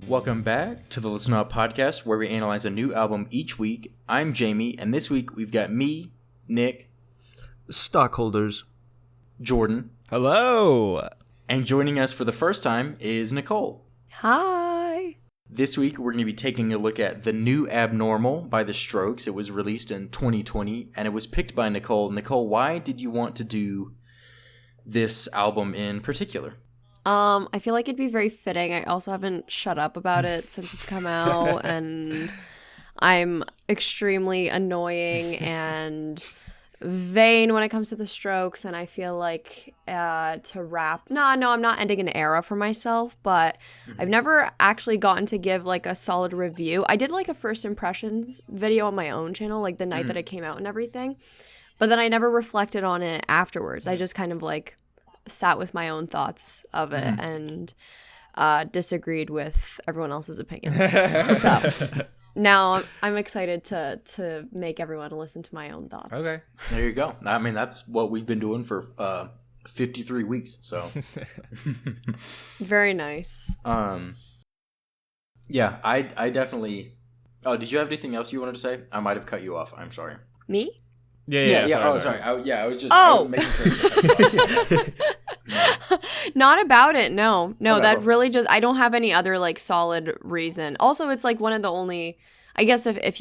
Welcome back to the Listen Up podcast, where we analyze a new album each week. I'm Jamie, and this week we've got me, Nick, stockholders, Jordan. Hello. And joining us for the first time is Nicole. Hi. This week we're going to be taking a look at The New Abnormal by The Strokes. It was released in 2020, and it was picked by Nicole. Nicole, why did you want to do this album in particular? I feel like it'd be very fitting. I also haven't shut up about it since it's come out, and I'm extremely annoying and vain when it comes to the Strokes, and I feel like to wrap... No, I'm not ending an era for myself, but I've never actually gotten to give like a solid review. I did like a first impressions video on my own channel, like the night that it came out and everything, but then I never reflected on it afterwards. I just kind of like sat with my own thoughts of it and disagreed with everyone else's opinions. So now I'm excited to make everyone listen to my own thoughts. Okay. There you go. I mean, that's what we've been doing for 53 weeks, so. Very nice. Yeah, I definitely... Oh, did you have anything else you wanted to say? I might have cut you off. I'm sorry. Me? Yeah. Sorry. I was just I was making sure. Not about it. No. Okay, that well. really just, I don't have any other like solid reason. Also, it's like one of the only, I guess if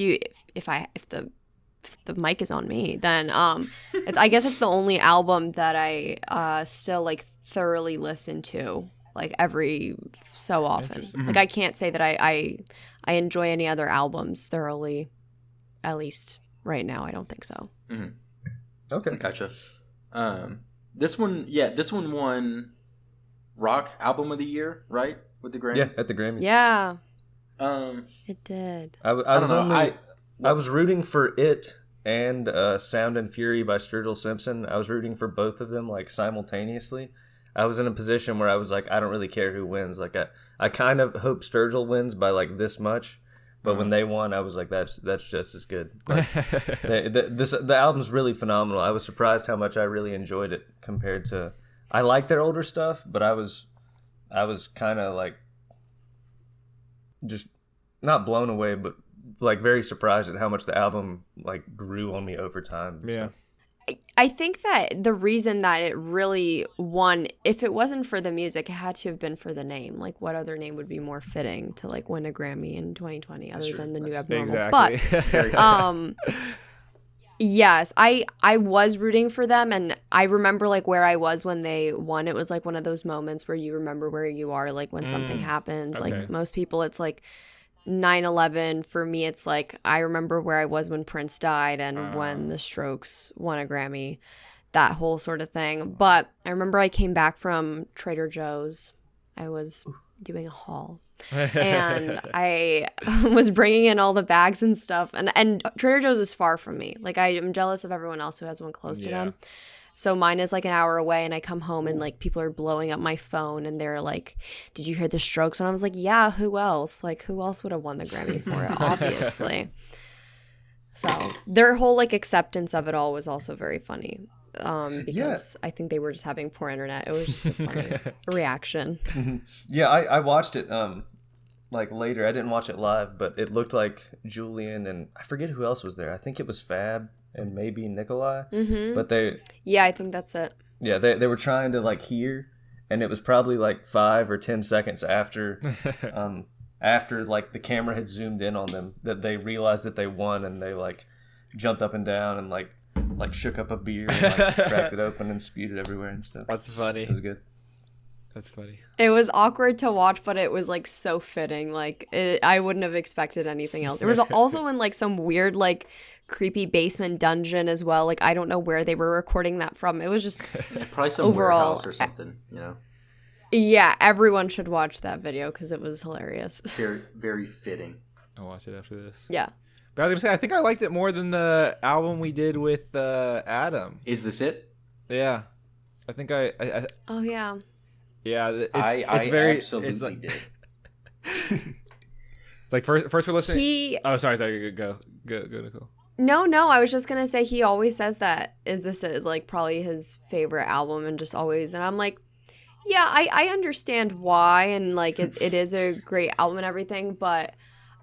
the mic is on me, then I guess it's the only album that I still like thoroughly listen to like every so often. Like I can't say that I enjoy any other albums thoroughly, at least right now. I don't think so. Mm-hmm. Okay, gotcha. This one won Rock Album of the Year, right? With the Grammys. yeah, at the Grammys. Yeah, Um, it did. I was rooting for it and Sound and Fury by Sturgill Simpson. I was rooting for both of them like simultaneously. I was in a position where I was like, I don't really care who wins. Like I kind of hope Sturgill wins by like this much. But when they won, I was like, that's just as good. Like, the album's really phenomenal. I was surprised how much I really enjoyed it compared to... I like their older stuff, but I was kind of like just not blown away, but like very surprised at how much the album like grew on me over time. Yeah. I think that the reason that it really won, if it wasn't for the music, it had to have been for the name. Like, what other name would be more fitting to like win a Grammy in 2020 other than The New Abnormal? Exactly. But yes, I was rooting for them, and I remember like where I was when they won. It was like one of those moments where you remember where you are, like when something happens. Okay. Like most people, it's like 9/11. For me, it's like I remember where I was when Prince died and when the Strokes won a Grammy, that whole sort of thing. But I remember I came back from Trader Joe's. I was doing a haul. And I was bringing in all the bags and stuff. And Trader Joe's is far from me. Like, I am jealous of everyone else who has one close to them. So mine is like an hour away, and I come home and like people are blowing up my phone and they're like, did you hear the Strokes? And I was like, yeah, who else? Like, who else would have won the Grammy for it? Obviously. So their whole like acceptance of it all was also very funny. Because I think they were just having poor internet. It was just a funny reaction. Yeah, I watched it like later. I didn't watch it live, but it looked like Julian and I forget who else was there. I think it was Fab and maybe Nikolai. Mm-hmm. But I think that's it. Yeah, they were trying to like hear, and it was probably like 5 or 10 seconds after after like the camera had zoomed in on them that they realized that they won, and they like jumped up and down and like shook up a beer and like cracked it open and spewed it everywhere and stuff. That's funny. It was good. That's funny. It was awkward to watch, but it was like so fitting. Like I wouldn't have expected anything else. It was also in like some weird like creepy basement dungeon as well. Like I don't know where they were recording that from. It was just probably some overall warehouse or something, you know. Yeah, everyone should watch that video because it was hilarious. Very, very fitting. I'll watch it after this. Yeah. But I was gonna say, I think I liked it more than the album we did with Adam. Is this it? Yeah, I think Oh yeah. yeah. I very absolutely it's like, did. It's like first we're listening. He Oh, sorry. Go, Nicole. No, I was just gonna say he always says that is like probably his favorite album and just always, and I'm like, yeah, I understand why, and like it is a great album and everything, but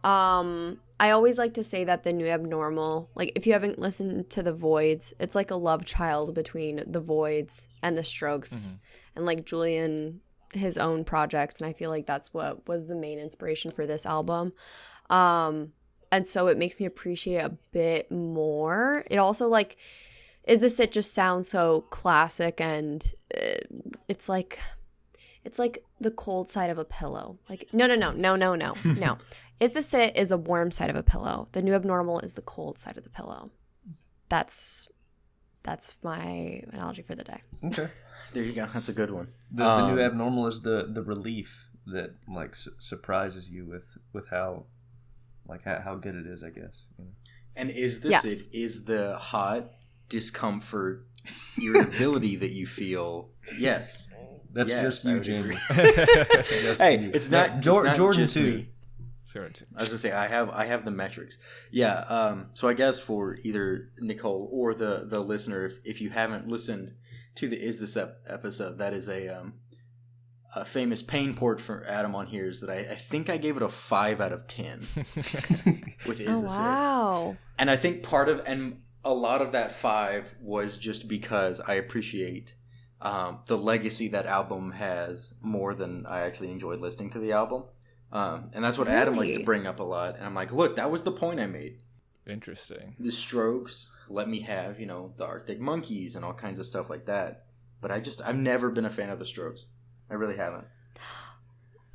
I always like to say that the New Abnormal, like if you haven't listened to The Voids, it's like a love child between The Voids and The Strokes and like Julian, his own projects, and I feel like that's what was the main inspiration for this album. And so it makes me appreciate it a bit more. It also like Is This It just sounds so classic, and it's like the cold side of a pillow. Like no. Is This It is a warm side of a pillow. The New Abnormal is the cold side of the pillow. That's my analogy for the day. Okay. There you go. That's a good one. The new abnormal is the relief that like surprises you with how good it is, I guess. You know? And is this Yes. it? Is the hot discomfort, irritability that you feel? Yes. That's Yes, just I you, would Jamie. agree. Just Hey, you. it's not Jordan just too. me. Sure. I was gonna say I have the metrics. Yeah. So I guess for either Nicole or the listener, if you haven't listened to the Is This episode, that is a famous pain port for Adam on here is that I think I gave it a 5 out of 10 with Is This It. Wow. And I think a lot of that 5 was just because I appreciate the legacy that album has more than I actually enjoyed listening to the album. And that's what Adam likes to Really? bring up a lot. And I'm like, look, that was the point I made. Interesting. The Strokes let me have, the Arctic Monkeys and all kinds of stuff like that. But I've never been a fan of the Strokes. I really haven't.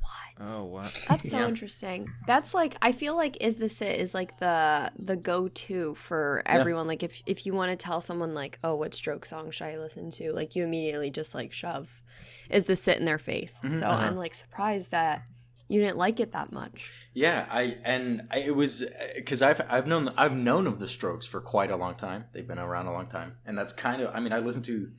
What? Oh wow. That's so Yeah. interesting. That's like, I feel like Is This It is like the go-to for everyone. Like if you want to tell someone like, oh, what Stroke song should I listen to? Like you immediately just like shove Is This It in their face. So I'm like surprised that you didn't like it that much. Yeah, it was because I've known of the Strokes for quite a long time. They've been around a long time, and that's kind of I listen to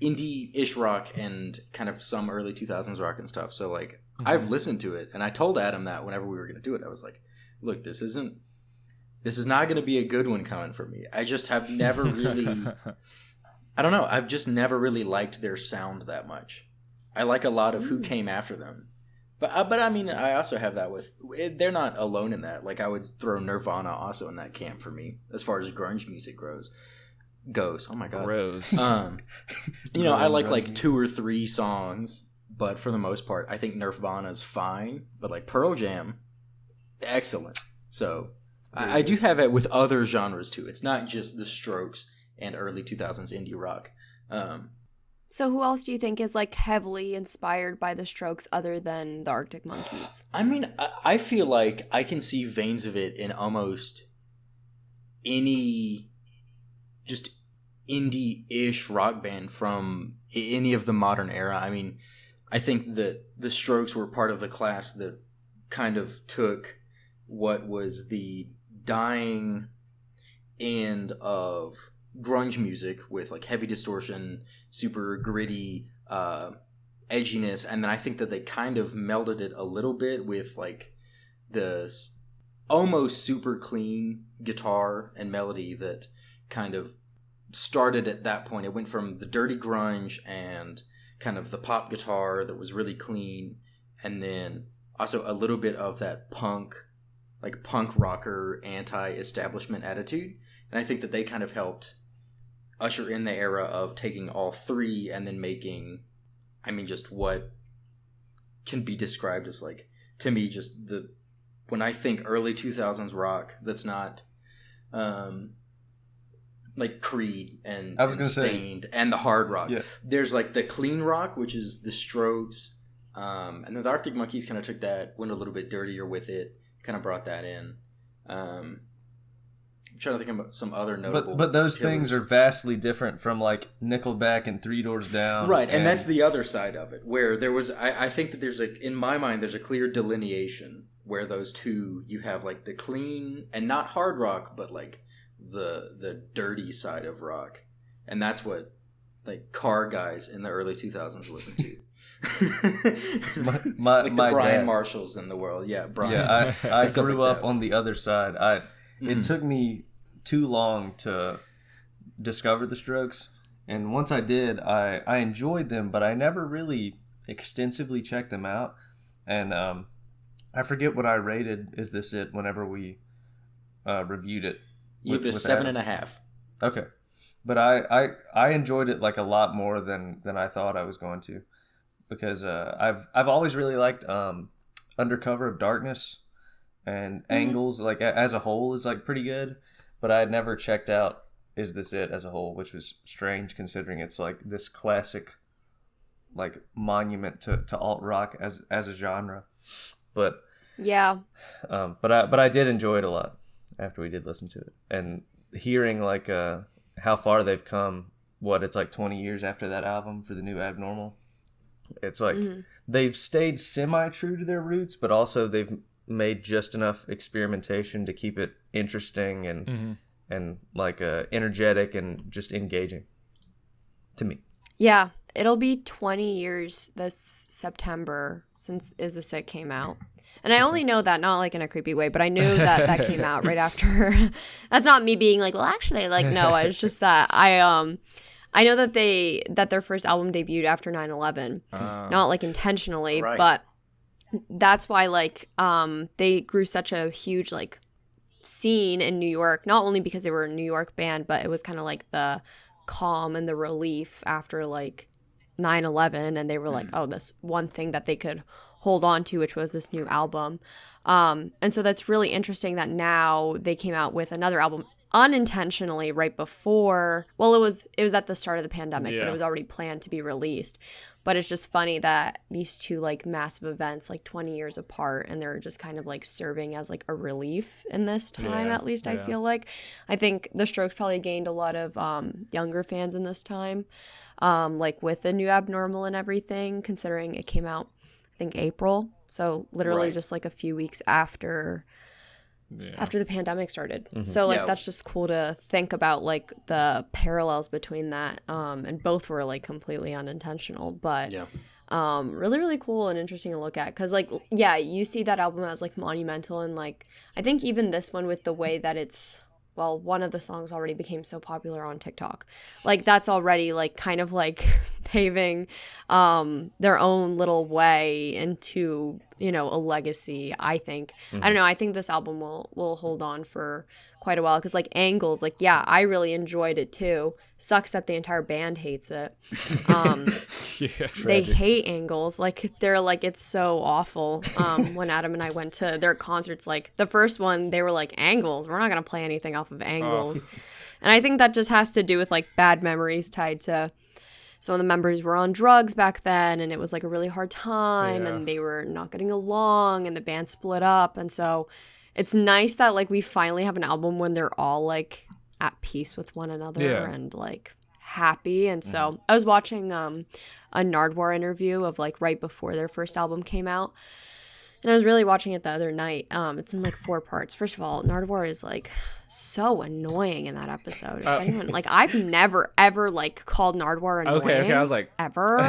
indie-ish rock and kind of some early 2000s rock and stuff. So like I've listened to it, and I told Adam that whenever we were going to do it, I was like, look, this is not going to be a good one coming from me. I just have never really I don't know. I've just never really liked their sound that much. I like a lot of who came after them. But I also have that with... They're not alone in that. Like, I would throw Nirvana also in that camp for me, as far as grunge music goes. Oh, my God. Gross. I like 2 or 3 songs, but for the most part, I think Nirvana's fine. But, like, Pearl Jam, excellent. So, I do have it with other genres, too. It's not just the Strokes and early 2000s indie rock. So who else do you think is like heavily inspired by the Strokes other than the Arctic Monkeys? I feel like I can see veins of it in almost any just indie-ish rock band from any of the modern era. I think that the Strokes were part of the class that kind of took what was the dying end of grunge music with like heavy distortion, super gritty edginess, and then I think that they kind of melded it a little bit with like the almost super clean guitar and melody that kind of started at that point. It went from the dirty grunge and kind of the pop guitar that was really clean, and then also a little bit of that punk rocker anti-establishment attitude. And I think that they kind of helped usher in the era of taking all 3 and then making, just what can be described as like, to me, just when I think early 2000s rock, that's not like Creed and Stained and the hard rock. Yeah. There's like the clean rock, which is the Strokes, and then the Arctic Monkeys kind of took that, went a little bit dirtier with it, kind of brought that in. I'm trying to think about some other notable. But those killers. things are vastly different from like Nickelback and Three Doors Down. Right, and that's the other side of it, where there was. I think that there's in my mind, there's a clear delineation where those two, you have like the clean and not hard rock, but like the dirty side of rock, and that's what like car guys in the early 2000s listened to. my like the Brian dad. Marshalls in the world. Yeah, Brian. Yeah, I Stuff grew like up that. on the other side. It took me too long to discover the Strokes, and once I did, I enjoyed them, but I never really extensively checked them out. And I forget what I rated Is This It whenever we reviewed it. You give it a with 7.5. Okay, but I enjoyed it like a lot more than I thought I was going to, because I've always really liked Undercover of Darkness, and Angles like as a whole is like pretty good, but I had never checked out Is This It as a whole, which was strange considering it's like this classic like monument to alt rock as a genre. But Yeah. but I did enjoy it a lot after we did listen to it, and hearing like how far they've come. It's like 20 years after that album for the new Abnormal. It's like they've stayed semi-true to their roots, but also they've made just enough experimentation to keep it interesting and like energetic and just engaging to me. Yeah. It'll be 20 years this September since Is This It came out. And I only know that not like in a creepy way, but I knew that came out right after. That's not me being like, well, actually, like, no, it's just that I know that their first album debuted after 9/11, not like intentionally, Right. but that's why like they grew such a huge like scene in New York, not only because they were a New York band, but it was kind of like the calm and the relief after like 9/11, and they were like, oh, this one thing that they could hold on to, which was this new album. And so that's really interesting that now they came out with another album unintentionally right before, well, it was at the start of the pandemic, but it was already planned to be released. But it's just funny that these two like massive events, like 20 years apart, and they're just kind of like serving as like a relief in this time, at least I feel like. I think the Strokes probably gained a lot of younger fans in this time, like with the new Abnormal and everything, considering it came out, I think, April. So literally Right. just like a few weeks after the pandemic started. So like Yeah. that's just cool to think about, like the parallels between that, and both were like completely unintentional, but Yeah. really, really cool and interesting to look at, because like, yeah, you see that album as like monumental, and like I think even this one, with the way that it's, well, one of the songs already became so popular on TikTok, like that's already like kind of like paving their own little way into, you know, a legacy, I think. I don't know, I think this album will hold on for quite a while, because like Angles, like, yeah, I really enjoyed it too. Sucks that the entire band hates it. They hate Angles, like they're like, it's so awful. When Adam and I went to their concerts, like the first one, they were like, Angles, we're not gonna play anything off of Angles. And I think that just has to do with like bad memories tied to some of the members were on drugs back then, and it was like a really hard time, and they were not getting along, and the band split up. And so it's nice that like we finally have an album when they're all like at peace with one another and like happy. And so I was watching a Nardwuar interview of like right before their first album came out, and I was really watching it the other night. It's in like 4 parts. First of all, Nardwuar is like so annoying in that episode. If anyone, like, I've never ever like called Nardwuar annoying. Okay, I was like, ever.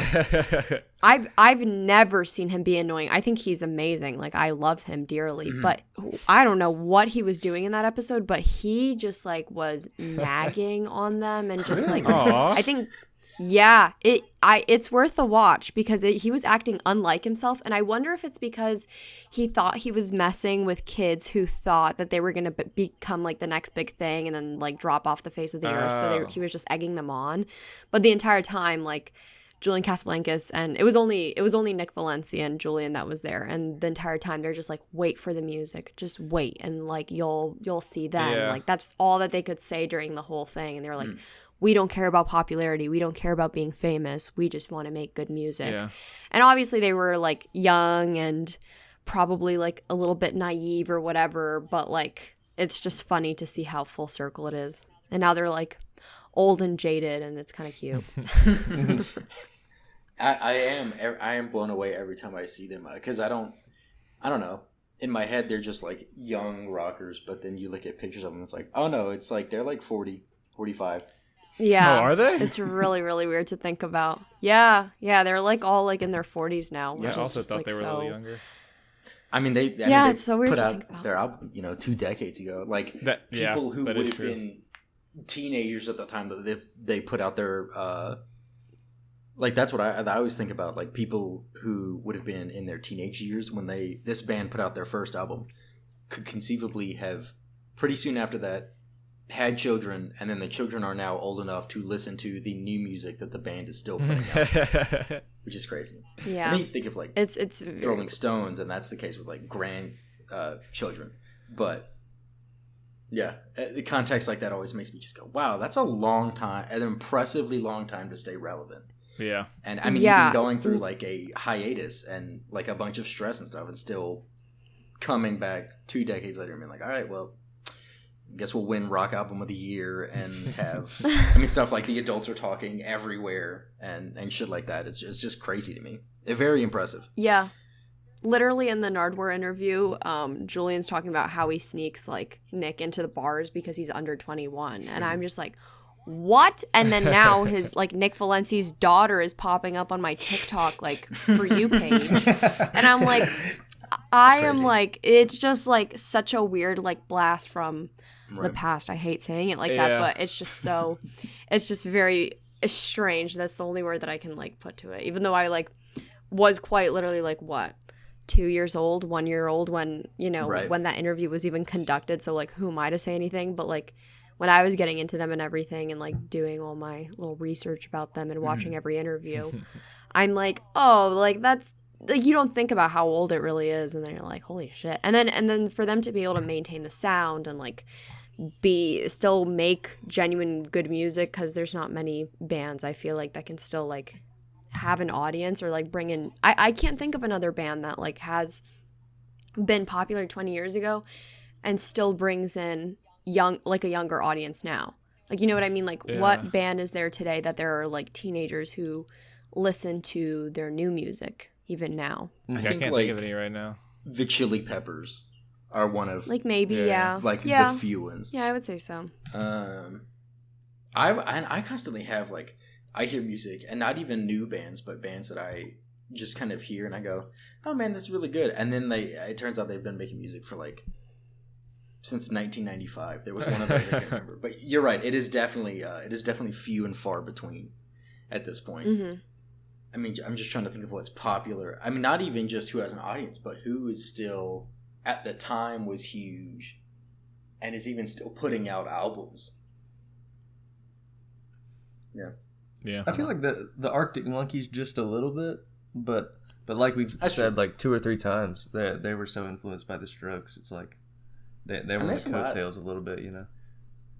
I've never seen him be annoying. I think he's amazing. Like, I love him dearly, but I don't know what he was doing in that episode, but he just like was nagging on them and just like, I think, yeah, it's worth a watch, because he was acting unlike himself, and I wonder if it's because he thought he was messing with kids who thought that they were going to become like the next big thing and then like drop off the face of the earth. So he was just egging them on, but the entire time, like, Julian Casablancas, and it was only Nick Valencia and Julian that was there, and the entire time they're just like, wait for the music, just wait, and like you'll see them. Like, that's all that they could say during the whole thing, and they were like, we don't care about popularity, we don't care about being famous, we just want to make good music. And obviously they were like young and probably like a little bit naive or whatever, but like it's just funny to see how full circle it is, and now they're like old and jaded, and it's kind of cute. I am blown away every time I see them, because I don't know, in my head they're just like young rockers, but then you look at pictures of them, it's like, oh no, it's like they're like 40, 45. Yeah. Oh, are they? It's really, really weird to think about. Yeah. Yeah. They're like all like in their 40s now. Which Yeah, I is also just, thought like, they were a so... little younger. I mean, they it's so weird put to out think about. their album, 2 decades ago. Like Yeah, people who that would is have true. been teenagers at the time that they put out their like that's what I always think about. Like people who would have been in their teenage years when this band put out their first album could conceivably have pretty soon after that had children, and then the children are now old enough to listen to the new music that the band is still putting out, which is crazy. Yeah. I mean, think of like It's the Rolling Stones, and that's the case with like grand children. But yeah, the context like that always makes me just go, "Wow, that's a long time, an impressively long time to stay relevant." Yeah. And I mean, Yeah. even going through like a hiatus and like a bunch of stress and stuff, and still coming back 2 decades later and being like, "All right, well, I guess we'll win Rock Album of the Year and have," I mean, stuff like The Adults Are Talking everywhere and shit like that. It's just crazy to me. Very impressive. Yeah. Literally in the Nardwuar interview, Julian's talking about how he sneaks like Nick into the bars because he's under 21. And I'm just like, what? And then now his like Nick Valenci's daughter is popping up on my TikTok like For You page. And I'm like, I am crazy. like, it's just like such a weird like blast from the Right. past. I hate saying it like Yeah. that, but it's just so, it's just very strange. That's the only word that I can like put to it. Even though I like was quite literally like what? 2 years old, 1 year old when, Right. when that interview was even conducted. So like, who am I to say anything? But like when I was getting into them and everything and like doing all my little research about them and watching every interview, I'm like, oh, like that's like, you don't think about how old it really is. And then you're like, holy shit. And then for them to be able to maintain the sound and like still make genuine good music, because there's not many bands I feel like that can still like have an audience or like bring in, I can't think of another band that like has been popular 20 years ago and still brings in a younger audience now. Like, you know what I mean? Like Yeah. what band is there today that there are like teenagers who listen to their new music even now? I think, can't like, think of any right now. The Chili Peppers are one of Like maybe, yeah. like yeah. the few ones. Yeah, I would say so. I constantly have like, I hear music, and not even new bands, but bands that I just kind of hear and I go, oh man, this is really good. And then it turns out they've been making music for like since 1995. There was one of those I can't remember, but you're right. It is definitely few and far between at this point. Mm-hmm. I mean, I'm just trying to think of what's popular. I mean, not even just who has an audience, but who is still at the time was huge and is even still putting out albums. Yeah. Yeah. I feel like the Arctic Monkeys just a little bit, but like we've said like 2 or 3 times, they were so influenced by the Strokes. It's like they were on the there's a lot. coattails a little bit, you know.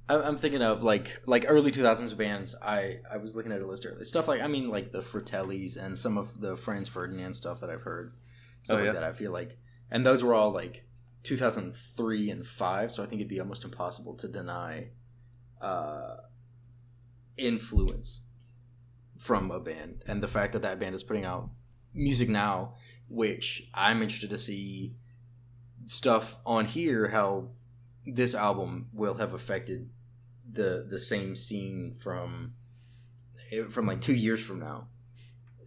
I'm thinking of like early 2000s bands. I was looking at a list earlier. Stuff like, I mean, like the Fratellis and some of the Franz Ferdinand stuff that I've heard. Stuff Oh, yeah. like that, I feel like. And those were all like 2003 and 5, so I think it'd be almost impossible to deny influence from a band. And the fact that band is putting out music now, which I'm interested to see stuff on here, how this album will have affected the same scene from like 2 years from now.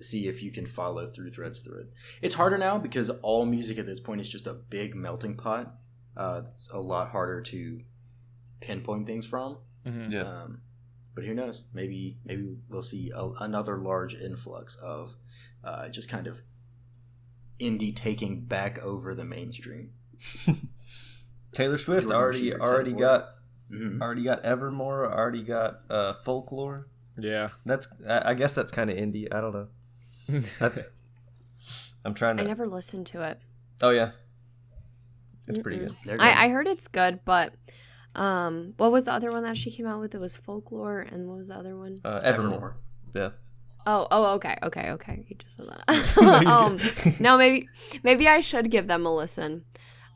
See if you can follow threads through it. It's harder now because all music at this point is just a big melting pot. It's a lot harder to pinpoint things from. Mm-hmm. Yeah. But who knows? Maybe we'll see another large influx of just kind of indie taking back over the mainstream. Taylor Swift Jordan, already super excited for it. Mm-hmm. already got Evermore, already got Folklore. Yeah. I guess that's kind of indie. I don't know. I'm trying to. I never listened to it. Oh yeah, it's pretty good. They're good. I heard it's good, but what was the other one that she came out with? It was Folklore, and what was the other one? Evermore. Yeah. Oh, okay. You just said that. No, maybe I should give them a listen.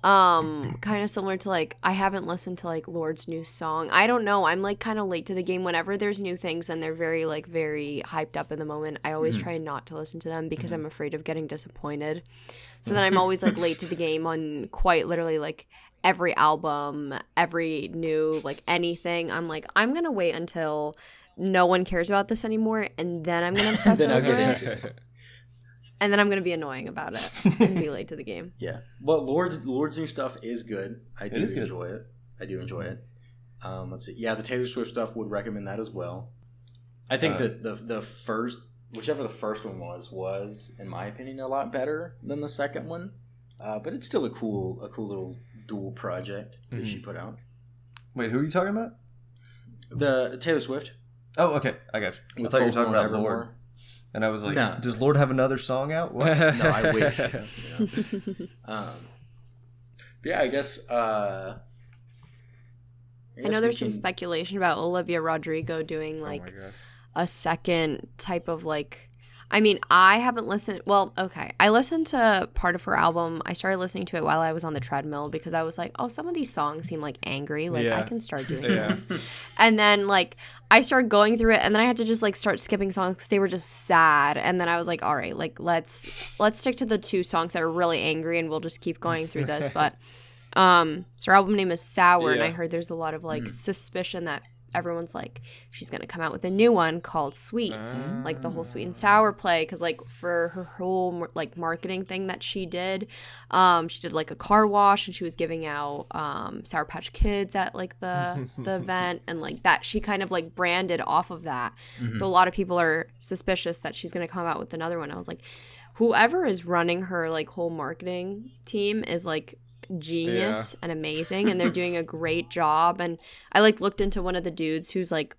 Kind of similar to like I haven't listened to like Lord's new song. I don't know. I'm like kind of late to the game. Whenever there's new things and they're very hyped up in the moment, I always try not to listen to them because I'm afraid of getting disappointed. So then I'm always like late to the game on quite literally like every album, every new like anything. I'm like, I'm gonna wait until no one cares about this anymore, and then I'm gonna obsess Then I'll over get it. into it. And then I'm gonna be annoying about it and be late to the game. Yeah. Well, Lord's new stuff is good. I do is good. enjoy it. I do enjoy it. Let's see. Yeah, the Taylor Swift stuff, would recommend that as well. I think that the first, whichever the first one was in my opinion a lot better than the second one. But it's still a cool little dual project that she put out. Wait, who are you talking about? The Taylor Swift. Oh, okay. I got you. I thought you were talking about Lord. And I was like, No. does Lord have another song out? What? No, I wish. Yeah, I guess. I know there's some speculation about Olivia Rodrigo doing like a second type of like. I mean, I haven't listened. Well, okay. I listened to part of her album. I started listening to it while I was on the treadmill because I was like, oh, some of these songs seem like angry. Like, I can start doing this. And then, like, I started going through it, and then I had to just, like, start skipping songs because they were just sad. And then I was like, all right, like, let's stick to the 2 songs that are really angry, and we'll just keep going through this. But, so her album name is Sour, and I heard there's a lot of, like, suspicion that everyone's like, she's gonna come out with a new one called Sweet, like the whole sweet and sour play, because like for her whole like marketing thing that she did like a car wash, and she was giving out Sour Patch Kids at like the event, and like that she kind of like branded off of that. So a lot of people are suspicious that she's gonna come out with another one. I was like, whoever is running her like whole marketing team is like genius and amazing, and they're doing a great job. And I like looked into one of the dudes who's like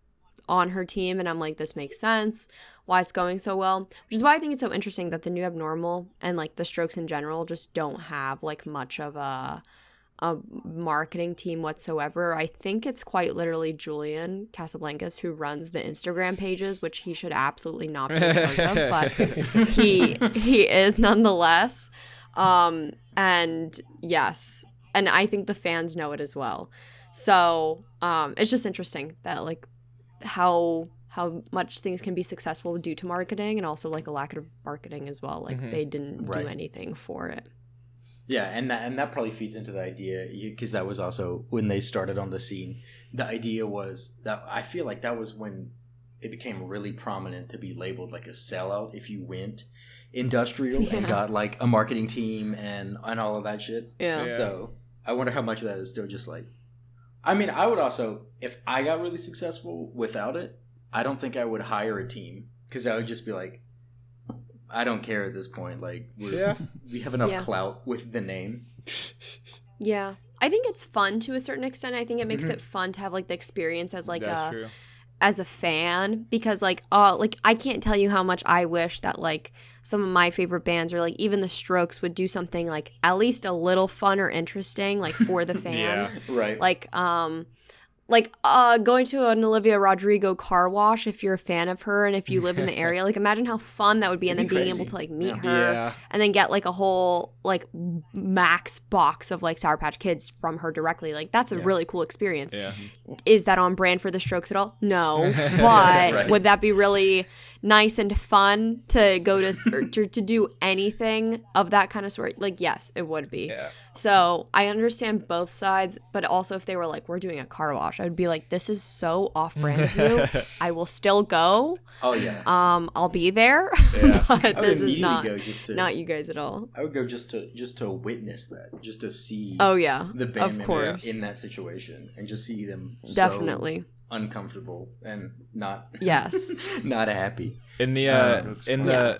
on her team, and I'm like, this makes sense why it's going so well, which is why I think it's so interesting that the New Abnormal and like the Strokes in general just don't have like much of a marketing team whatsoever. I think it's quite literally Julian Casablancas who runs the Instagram pages, which he should absolutely not be in charge of, but he is nonetheless. And yes, and I think the fans know it as well. So it's just interesting that like how much things can be successful due to marketing, and also like a lack of marketing as well. Like they didn't do anything for it. Yeah, and that probably feeds into the idea, because that was also when they started on the scene. The idea was that I feel like that was when it became really prominent to be labeled like a sellout if you went industrial and got like a marketing team and all of that shit. Yeah. So I wonder how much of that is still just like, I mean, I would also, if I got really successful without it, I don't think I would hire a team, because I would just be like, I don't care at this point. Like, we have enough clout with the name. Yeah. I think it's fun to a certain extent. I think it makes it fun to have like the experience as like as a fan, because like I can't tell you how much I wish that like some of my favorite bands, or like even the Strokes, would do something like at least a little fun or interesting like for the fans. Right. Like going to an Olivia Rodrigo car wash if you're a fan of her and if you live in the area. Like imagine how fun that would be. And then being able to like meet her and then get like a whole like max box of like Sour Patch Kids from her directly. Like that's a really cool experience. Yeah. Is that on brand for the Strokes at all? No. But would that be really nice and fun to go to do anything of that kind of sort? Like, yes, it would be. Yeah. So I understand both sides, but also if they were like, we're doing a car wash, I would be like, this is so off-brand of you. I will still go. Oh yeah. I'll be there. Yeah. But this is not you guys at all. I would go just to witness that, just to see. Oh yeah. The band members in that situation, and just see them definitely uncomfortable and not not happy. In the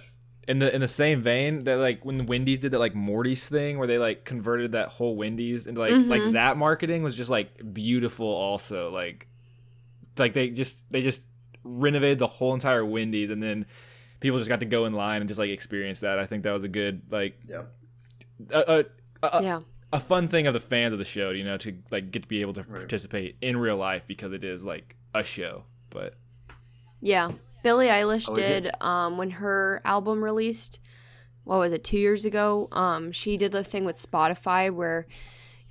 in the same vein, that like when Wendy's did that like Morty's thing where they like converted that whole Wendy's into like that marketing was just like beautiful also, like they just renovated the whole entire Wendy's, and then people just got to go in line and just like experience that. I think that was a good like a fun thing of the fans of the show, you know, to like get to be able to participate in real life, because it is like a show. But yeah, Billie Eilish did when her album released what was it, 2 years ago. She did a thing with Spotify where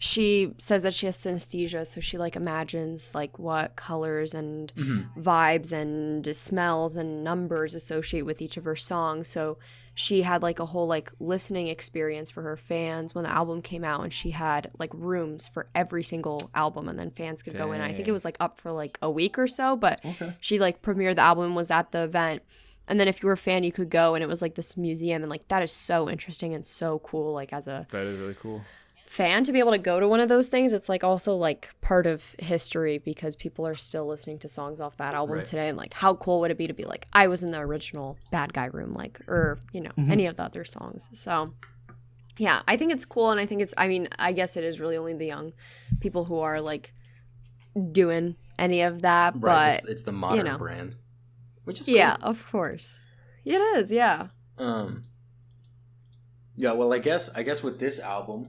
she says that she has synesthesia, so she like imagines like what colors and vibes and smells and numbers associate with each of her songs. So she had like a whole like listening experience for her fans when the album came out, and she had like rooms for every single album, and then fans could go in. I think it was like up for like a week or so, but she like premiered the album, was at the event. And then if you were a fan, you could go, and it was like this museum, and like that is so interesting and so cool. Like as a That is really cool. fan to be able to go to one of those things, it's like also like part of history because people are still listening to songs off that album today. And like how cool would it be to be like, I was in the original Bad Guy room, like, or you know, any of the other songs. So yeah, I think it's cool. And I think it's, I mean, I guess it is really only the young people who are like doing any of that, but it's the modern, you know, brand, which is yeah, of course it is. Yeah. Yeah, well, I guess with this album,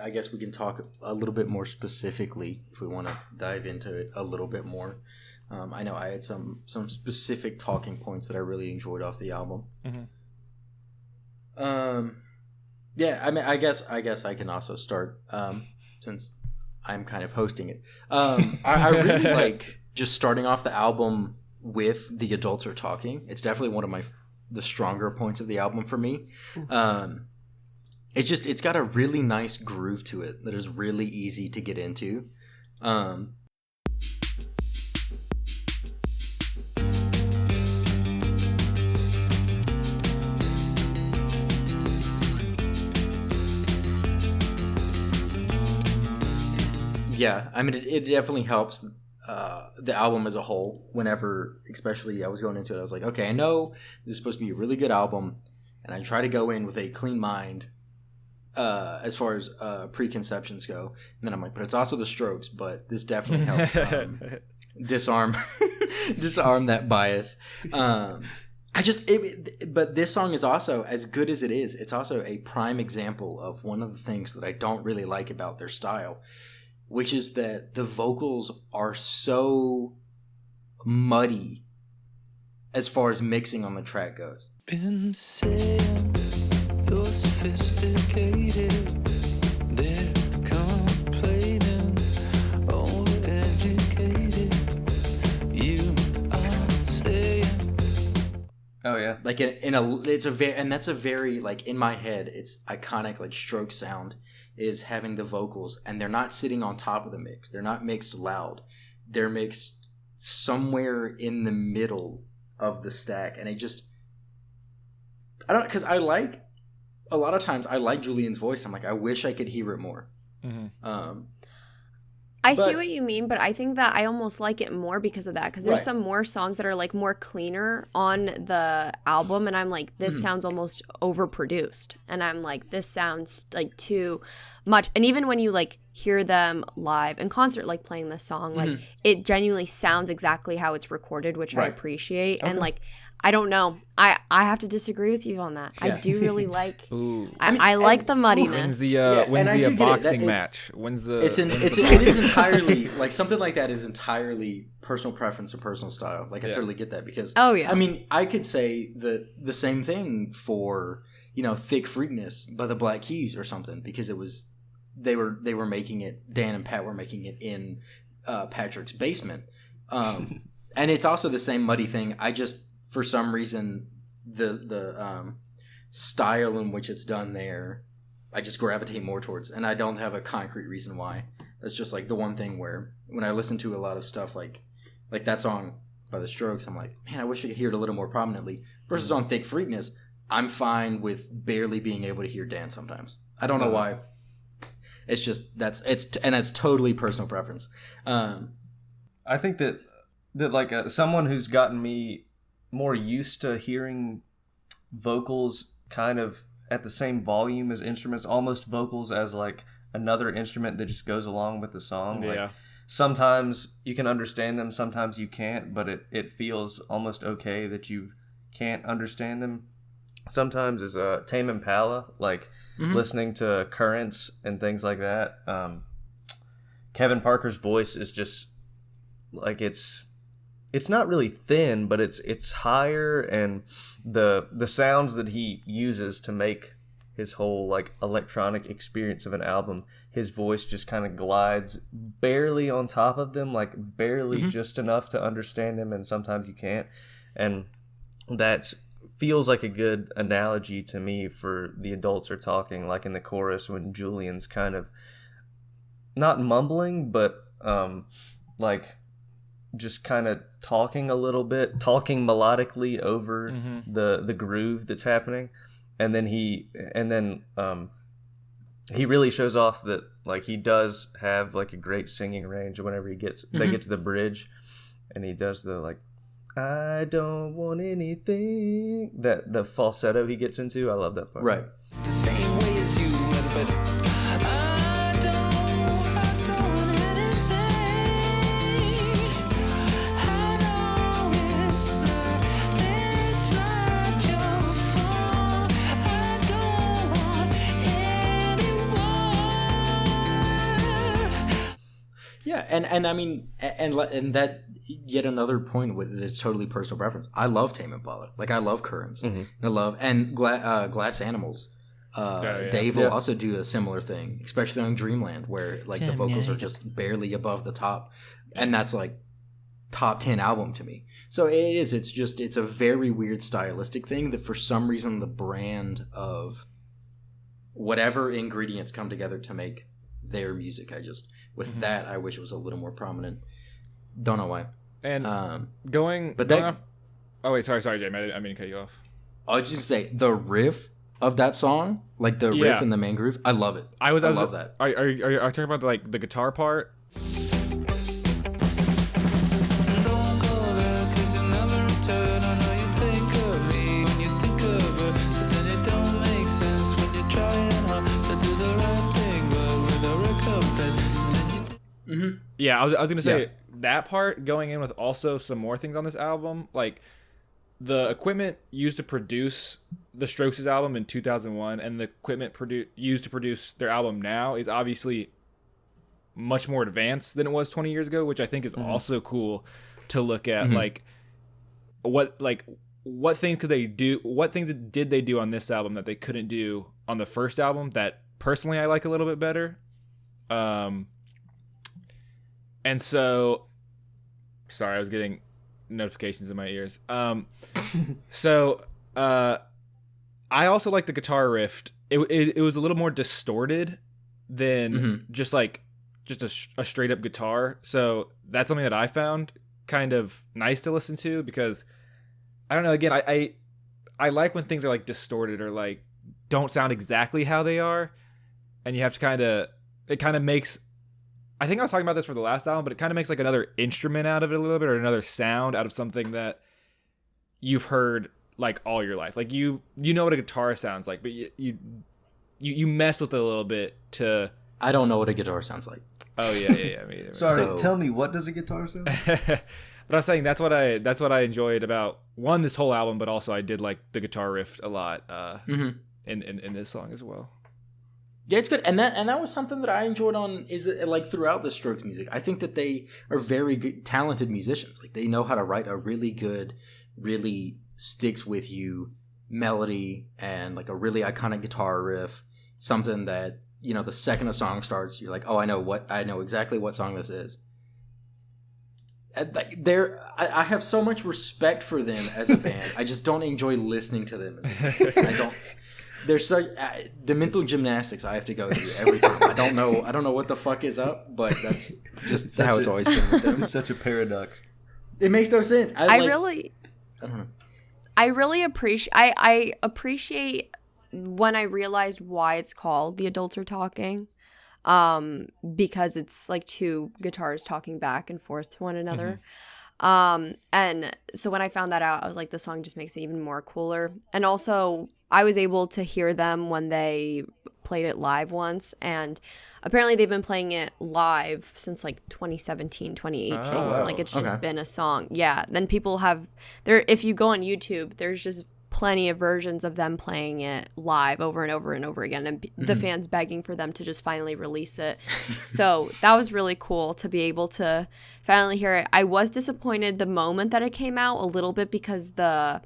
I guess we can talk a little bit more specifically if we want to dive into it a little bit more. I know I had some specific talking points that I really enjoyed off the album. Yeah, I mean, I guess I can also start since I'm kind of hosting it. I really like just starting off the album with the adults are talking. It's definitely one of the stronger points of the album for me. It's got a really nice groove to it that is really easy to get into. Yeah, I mean, it definitely helps the album as a whole. Whenever, especially, I was going into it, I was like, okay, I know this is supposed to be a really good album, and I try to go in with a clean mind as far as preconceptions go. And then I'm like, but it's also the Strokes, but this definitely helps disarm that bias. But this song is also, as good as it is, it's also a prime example of one of the things that I don't really like about their style, which is that the vocals are so muddy as far as mixing on the track goes. Been saying you're sophisticated, they're complaining, overeducated, you are saying. Oh yeah, Like that's a very like in my head, it's iconic like stroke sound is having the vocals, and they're not sitting on top of the mix. They're not mixed loud. They're mixed somewhere in the middle of the stack, and because I like a lot of times I like Julian's voice. I'm like, I wish I could hear it more. I see what you mean, but I think that I almost like it more because of that. Because there's some more songs that are like more cleaner on the album, and I'm like, this sounds almost overproduced, and I'm like, this sounds like too much. And even when you like hear them live in concert, like playing this song, like it genuinely sounds exactly how it's recorded, which I appreciate. Okay. And like, I don't know. I have to disagree with you on that. Yeah. I do really like. I like the muddiness. When's the boxing match? It is entirely like something like that is entirely personal preference and personal style. Like I totally get that because I mean I could say the same thing for Thick Freakness by the Black Keys or something because it was they were making it, Dan and Pat were making it in Patrick's basement, and it's also the same muddy thing. I just for some reason, the style in which it's done there, I just gravitate more towards, and I don't have a concrete reason why. That's just like the one thing where when I listen to a lot of stuff like that song by the Strokes, I'm like, man, I wish I could hear it a little more prominently. Versus on Thick Freakness, I'm fine with barely being able to hear Dan sometimes. I don't know why. It's just that's totally personal preference. I think that like someone who's gotten me more used to hearing vocals kind of at the same volume as instruments, almost vocals as like another instrument that just goes along with the song. Yeah. Like, sometimes you can understand them, sometimes you can't, but it feels almost okay that you can't understand them. Sometimes is Tame Impala, like listening to Currents and things like that. Kevin Parker's voice is just like it's it's not really thin, but it's higher, and the sounds that he uses to make his whole like electronic experience of an album, his voice just kind of glides barely on top of them, like barely just enough to understand him, and sometimes you can't. And that feels like a good analogy to me for The Adults Are Talking, like in the chorus when Julian's kind of not mumbling, but like just kind of talking a little bit, talking melodically over the groove that's happening. And then he really shows off that like he does have like a great singing range whenever they get to the bridge, and he does the like, I don't want anything, that the falsetto he gets into. I love that part. Right. The same way as you, but I don't want anything. I know it's not your fault. I don't want anyone. Yeah, and I mean, and that yet another point with it's totally personal preference. I love Tame Impala, like I love Currents, and I love Glass Animals. Dave will also do a similar thing, especially on Dreamland, where like the vocals are just barely above the top, and that's like top 10 album to me. So it's a very weird stylistic thing that for some reason the brand of whatever ingredients come together to make their music, that I wish was a little more prominent. Don't know why. And Oh wait, sorry, Jay. I mean to cut you off. I was just gonna say the riff of that song, like the riff and the main groove, I love it. I love that. Are you talking about like the guitar part? Don't go there, 'cause you never return. I know you think of me when you think of her, but then it don't make sense when you're trying hard to do the right thing, but with a recompense. Yeah, I was gonna say that part going in with also some more things on this album, like the equipment used to produce the Strokes' album in 2001 and the equipment used to produce their album now is obviously much more advanced than it was 20 years ago, which I think is also cool to look at. Like what things could they do? What things did they do on this album that they couldn't do on the first album that personally I like a little bit better? And so, sorry, I was getting notifications in my ears. I also like the guitar riff. It was a little more distorted than just a straight up guitar. So that's something that I found kind of nice to listen to, because I don't know. Again, I like when things are like distorted or like don't sound exactly how they are, and you have to it kind of makes. I think I was talking about this for the last album, but it kind of makes like another instrument out of it a little bit, or another sound out of something that you've heard like all your life. Like you know what a guitar sounds like, but you mess with it a little bit to. I don't know what a guitar sounds like. Oh yeah, me either. Sorry, tell me, what does a guitar sound like? But I was saying that's what I enjoyed about this whole album, but also I did like the guitar riff a lot in this song as well. Yeah, it's good, and that was something that I enjoyed on like throughout the Strokes music. I think that they are very good, talented musicians. Like they know how to write a really good, really sticks with you melody and like a really iconic guitar riff. Something that the second a song starts, you're like, oh, I know exactly what song this is. I have so much respect for them as a band. I just don't enjoy listening to them. I don't. There's the mental gymnastics I have to go through every time. I don't know what the fuck is up, but that's just how it's always been with them. It's such a paradox. It makes no sense. I don't know. I really appreciate when I realized why it's called The Adults Are Talking, because it's like two guitars talking back and forth to one another. And so when I found that out, I was like, the song just makes it even more cooler. And also I was able to hear them when they played it live once, and apparently they've been playing it live since like 2017, 2018. Oh, wow. Like it's just been a song. Yeah. Then people have if you go on YouTube, there's just plenty of versions of them playing it live over and over and over again, and the fans begging for them to just finally release it. So that was really cool to be able to finally hear it. I was disappointed the moment that it came out a little bit because the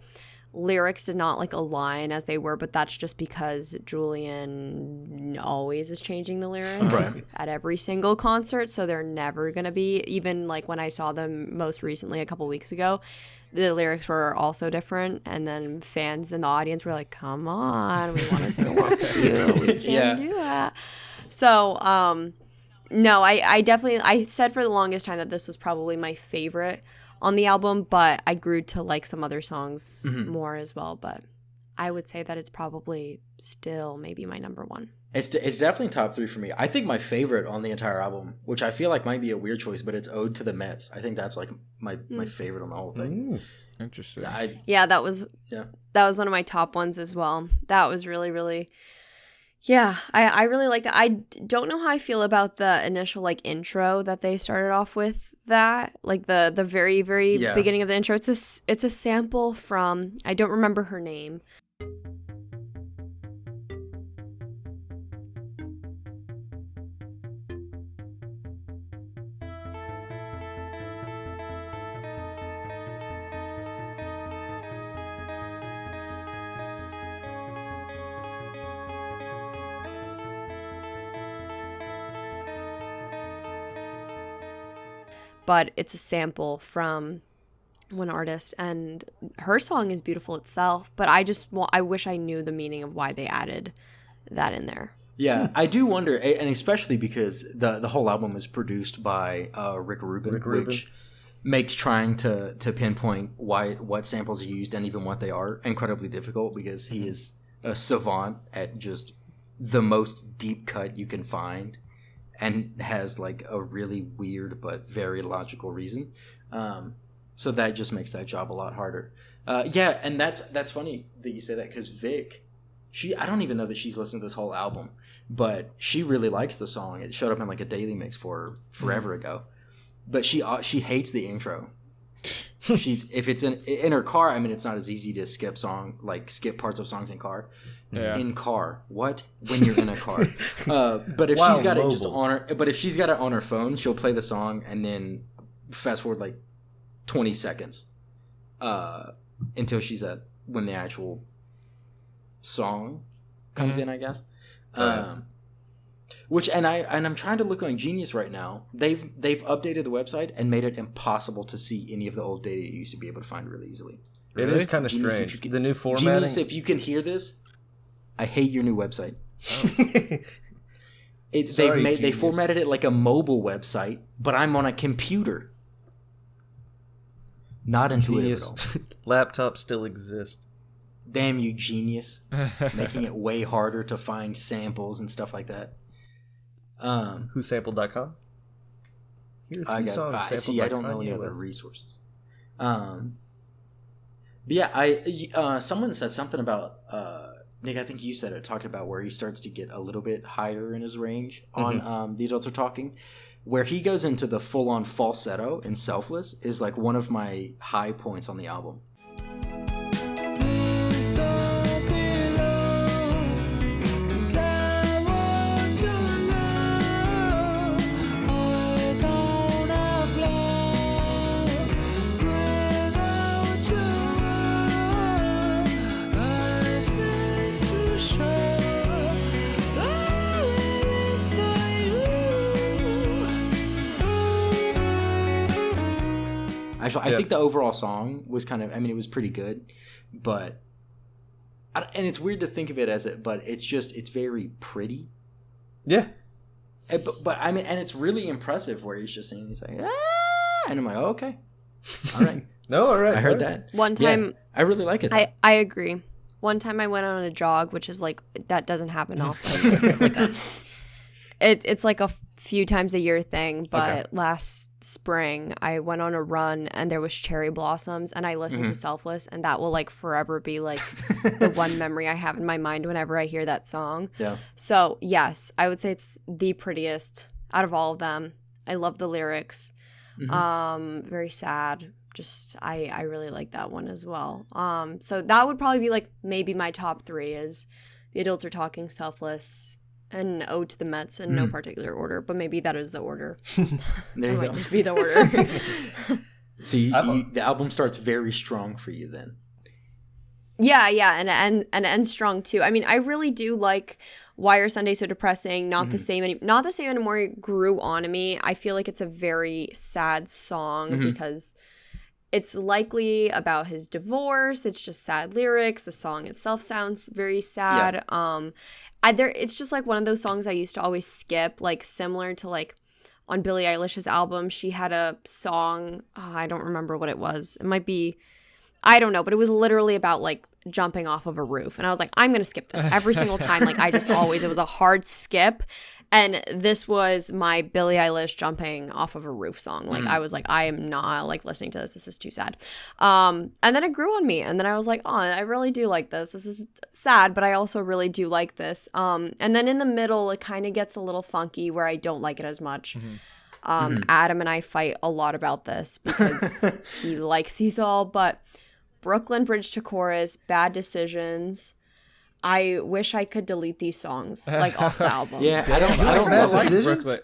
lyrics did not like align as they were, but that's just because Julian always is changing the lyrics at every single concert, so they're never gonna be, even like when I saw them most recently a couple weeks ago, the lyrics were also different, and then fans in the audience were like, come on, we want to sing along with you, we can't do that. So no, I definitely, I said for the longest time that this was probably my favorite on the album, but I grew to like some other songs more as well. But I would say that it's probably still maybe my number one. It's definitely top 3 for me. I think my favorite on the entire album, which I feel like might be a weird choice, but it's Ode to the Mets. I think that's like my favorite on the whole thing. Interesting. That was one of my top ones as well. That was really, really, I really like that. I don't know how I feel about the initial like intro that they started off with. That like the very beginning of the intro. It's a sample from, I don't remember her name. But it's a sample from one artist, and her song is beautiful itself, but I wish I knew the meaning of why they added that in there. Yeah, I do wonder, and especially because the whole album is produced by Rick Rubin, which makes trying to pinpoint what samples are used and even what they are incredibly difficult, because he is a savant at just the most deep cut you can find, and has like a really weird but very logical reason. So that just makes that job a lot harder. And that's funny that you say that, because Vic, I don't even know that she's listened to this whole album, but she really likes the song. It showed up in like a daily mix for her forever ago. But she hates the intro. If it's in her car, I mean, it's not as easy to skip parts of songs in car. Yeah. In car, what? When you're in a car. But if she's got it just on her, but if she's got it on her phone, she'll play the song and then fast forward like 20 seconds until she's at when the actual song comes in, I guess. I'm trying to look on Genius right now. They've updated the website and made it impossible to see any of the old data you used to be able to find really easily. It is kind of strange. The new formatting. Genius, if you can hear this, I hate your new website. They formatted it like a mobile website, but I'm on a computer. Not intuitive at all. Laptops still exist. Damn you, Genius. Making it way harder to find samples and stuff like that. Whosampled.com? I don't know any other resources. But yeah, someone said something about Nick, I think you said it, talking about where he starts to get a little bit higher in his range on The Adults Are Talking. Where he goes into the full-on falsetto in Selfless is like one of my high points on the album. I think the overall song was it was pretty good, but and it's weird to think of it as it, but it's very pretty. Yeah. But I mean, and it's really impressive where he's just singing, he's like, and I'm like, oh, okay, all right. No, all right. I heard that. One time, I really like it. I agree. One time I went on a jog, which is like, that doesn't happen often. It's like a few times a year thing, but last spring I went on a run and there was cherry blossoms and I listened to Selfless, and that will like forever be like the one memory I have in my mind whenever I hear that song. Yeah. So yes, I would say it's the prettiest out of all of them. I love the lyrics. Very sad, just I really like that one as well. So that would probably be like maybe my top 3 is The Adults Are Talking, Selfless, and Ode to the Mets in no particular order, but maybe that is the order. There you Might go. just be the order. See, the album starts very strong for you then. Yeah, and ends strong too. I mean, I really do like Why Are Sundays So Depressing? Not the same anymore. Grew on me. I feel like it's a very sad song because it's likely about his divorce. It's just sad lyrics. The song itself sounds very sad. Yeah. It's just like one of those songs I used to always skip, like similar to like on Billie Eilish's album. She had a song. I don't remember what it was. It might be. I don't know, but it was literally about like jumping off of a roof. And I was like, I'm going to skip this every single time. Like it was a hard skip. And this was my Billie Eilish jumping off of a roof song. Like I was like, I am not like listening to this. This is too sad. And then it grew on me. And then I was like, oh, I really do like this. This is sad, but I also really do like this. And then in the middle, it kind of gets a little funky where I don't like it as much. Adam and I fight a lot about this because he likes these all, but Brooklyn Bridge to Chorus, Bad Decisions. I wish I could delete these songs like off the album. Yeah, I don't love Brooklyn.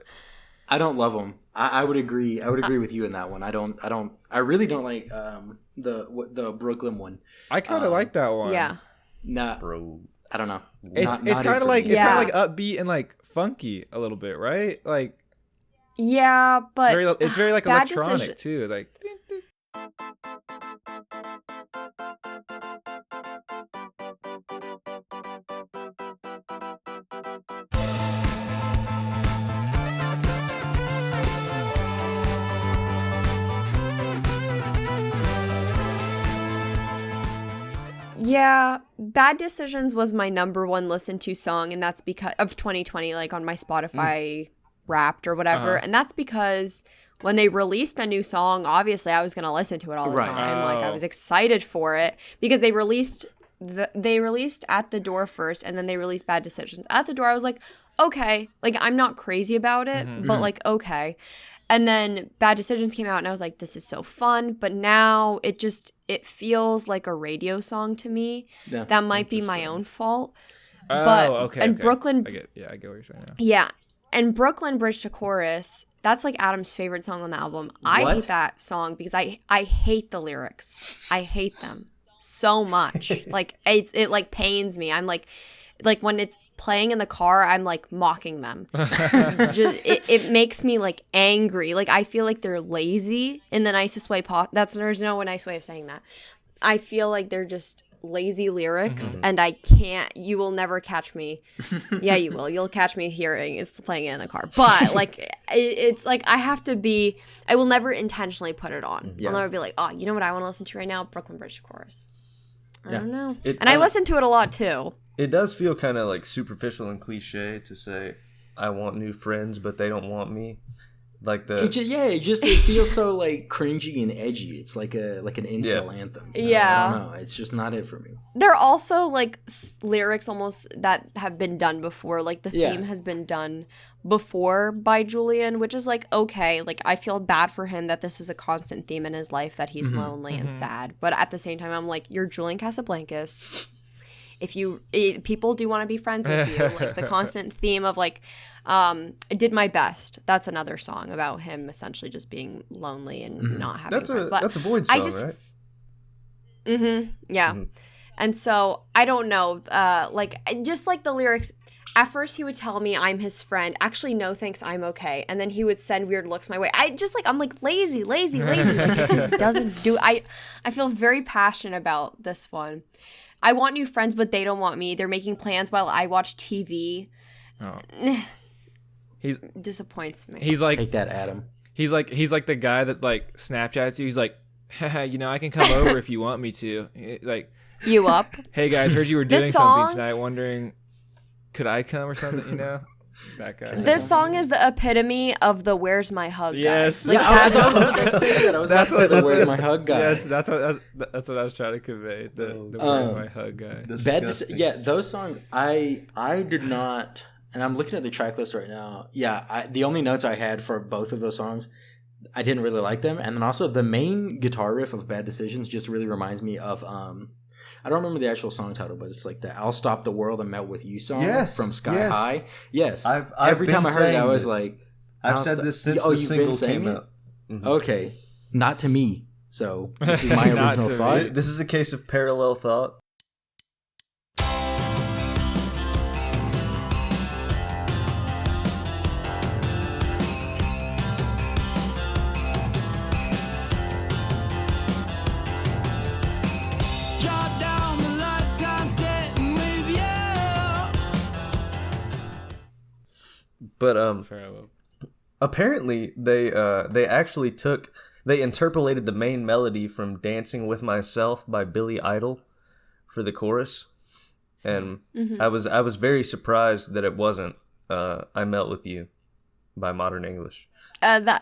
I don't love them. I would agree. I would agree with you in that one. I really don't like the Brooklyn one. I kind of like that one. Yeah. Nah, Bro. I don't know. It's kind of like upbeat and like funky a little bit, right? Like yeah, but it's very like Bad electronic Decision. too. Like Yeah, Bad Decisions was my number 1 listened to song, and that's because of 2020, like on my Spotify Wrapped or whatever. And that's because when they released a new song, obviously I was going to listen to it all the time. Like I was excited for it because they released At the Door first, and then they released Bad Decisions. At the Door, I was like, okay, like I'm not crazy about it, but like okay. And then Bad Decisions came out, and I was like, this is so fun. But now it feels like a radio song to me. Yeah, that might be my own fault. Okay. And Brooklyn. I get what you're saying now. Yeah. And Brooklyn Bridge to Chorus, that's like Adam's favorite song on the album. I hate that song because I hate the lyrics. I hate them so much. Like it like pains me. I'm like when it's playing in the car, I'm like mocking them. It makes me like angry. Like I feel like they're lazy in the nicest way possible. There's no nice way of saying that. I feel like they're just lazy lyrics, and you will never catch me. Yeah, you will. You'll catch me hearing it's playing it in the car. But like it's like I will never intentionally put it on. I'll never be like, oh, you know what I want to listen to right now? Brooklyn Bridge to Chorus. I don't know. I listen to it a lot too. It does feel kind of like superficial and cliche to say, I want new friends, but they don't want me. Like it feels so like cringy and edgy. It's like an incel anthem. Yeah. I don't know. It's just not it for me. There are also like lyrics almost that have been done before. Like the theme has been done before by Julian, which is like, okay, like I feel bad for him that this is a constant theme in his life, that he's lonely and sad. But at the same time, I'm like, you're Julian Casablancas. People do want to be friends with you. Like the constant theme of like, I did my best. That's another song about him essentially just being lonely and not having friends. But that's a Void song, right? Yeah. And so I don't know. Like just like the lyrics. At first he would tell me I'm his friend. Actually, no thanks, I'm okay. And then he would send weird looks my way. I'm like lazy. Like it just doesn't do. I feel very passionate about this one. I want new friends, but they don't want me. They're making plans while I watch TV. Oh. He's disappoints me. He's like, take that, Adam. He's like the guy that like Snapchats you. He's like, you know, I can come over if you want me to. Like, you up? Hey guys, heard you were doing something tonight. Wondering, could I come or something? You know, that guy. This song is the epitome of the "Where's My Hug" guy. Yes. Like, I was about to say that. I was about to say the "Where's My Hug" guy. Yes, that's what I was trying to convey. The "Where's My Hug" guy. Those songs. I did not. And I'm looking at the track list right now. Yeah, the only notes I had for both of those songs, I didn't really like them. And then also the main guitar riff of Bad Decisions just really reminds me of I don't remember the actual song title, but it's like the "I'll Stop the World and Melt with You" song from Sky High. Yes, every time I heard it, I was like, I've said this since the single came out. Mm-hmm. Okay, not to me. So this is my original thought. This is a case of parallel thought. But apparently they interpolated the main melody from "Dancing with Myself" by Billy Idol for the chorus, and I was very surprised that it wasn't "I Melt with You" by Modern English. I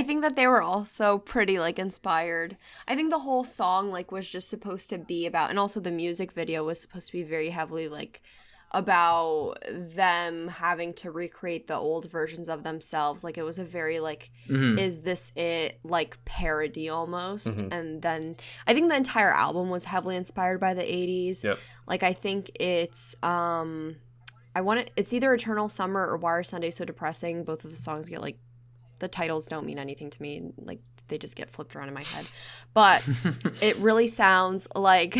think that they were also pretty like inspired. I think the whole song like was just supposed to be about, and also the music video was supposed to be very heavily like about them having to recreate the old versions of themselves. Like it was a very like is this it like parody almost. And then I think the entire album was heavily inspired by the 80s. Yep. Like I think it's it's either Eternal Summer or Why Are Sundays So Depressing. Both of the songs get like, the titles don't mean anything to me, like they just get flipped around in my head, but it really sounds like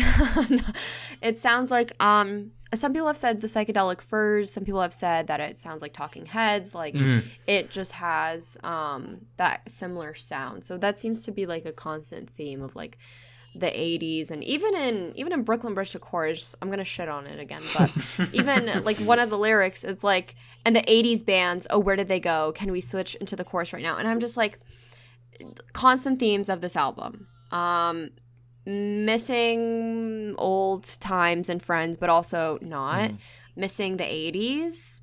some people have said the Psychedelic Furs, some people have said that it sounds like Talking Heads, like it just has that similar sound. So that seems to be like a constant theme of like the 80s, and even in Brooklyn Bridge to Chorus, I'm gonna shit on it again, but even like one of the lyrics, it's like, and the 80s bands, oh, where did they go? Can we switch into the chorus right now? And I'm just like, constant themes of this album. Missing old times and friends, but also not. Missing the 80s,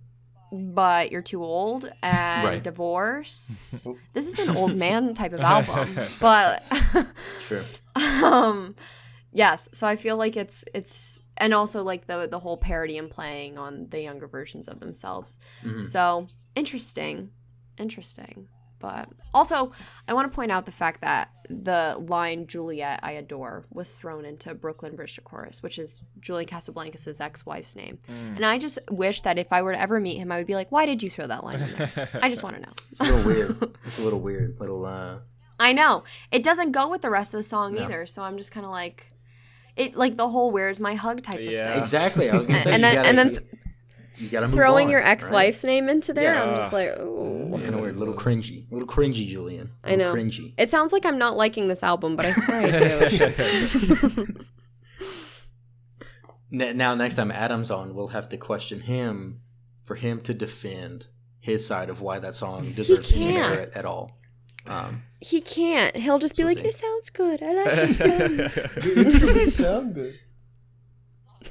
but you're too old, and divorce. This is an old man type of album, but True. Yes, so I feel like it's and also like the whole parody and playing on the younger versions of themselves. So interesting. But also, I want to point out the fact that the line "Juliet, I adore" was thrown into Brooklyn Bridge to Chorus, which is Julian Casablancas' ex-wife's name. And I just wish that if I were to ever meet him, I would be like, why did you throw that line in there? I just want to know. It's a little weird. I know. It doesn't go with the rest of the song either, so I'm just kind of like, it like the whole "where's my hug" type of thing. Exactly. I was going to say, you gotta move throwing on, your ex-wife's name into there, Yeah. I'm just like, oh. It's kind of weird. A little cringy, Julian. I know. Cringy. It sounds like I'm not liking this album, but I swear I do. Now, next time Adam's on, we'll have to question him for him to defend his side of why that song deserves any merit at all. He can't. He'll just be like, it sounds good. I like it. It sound good.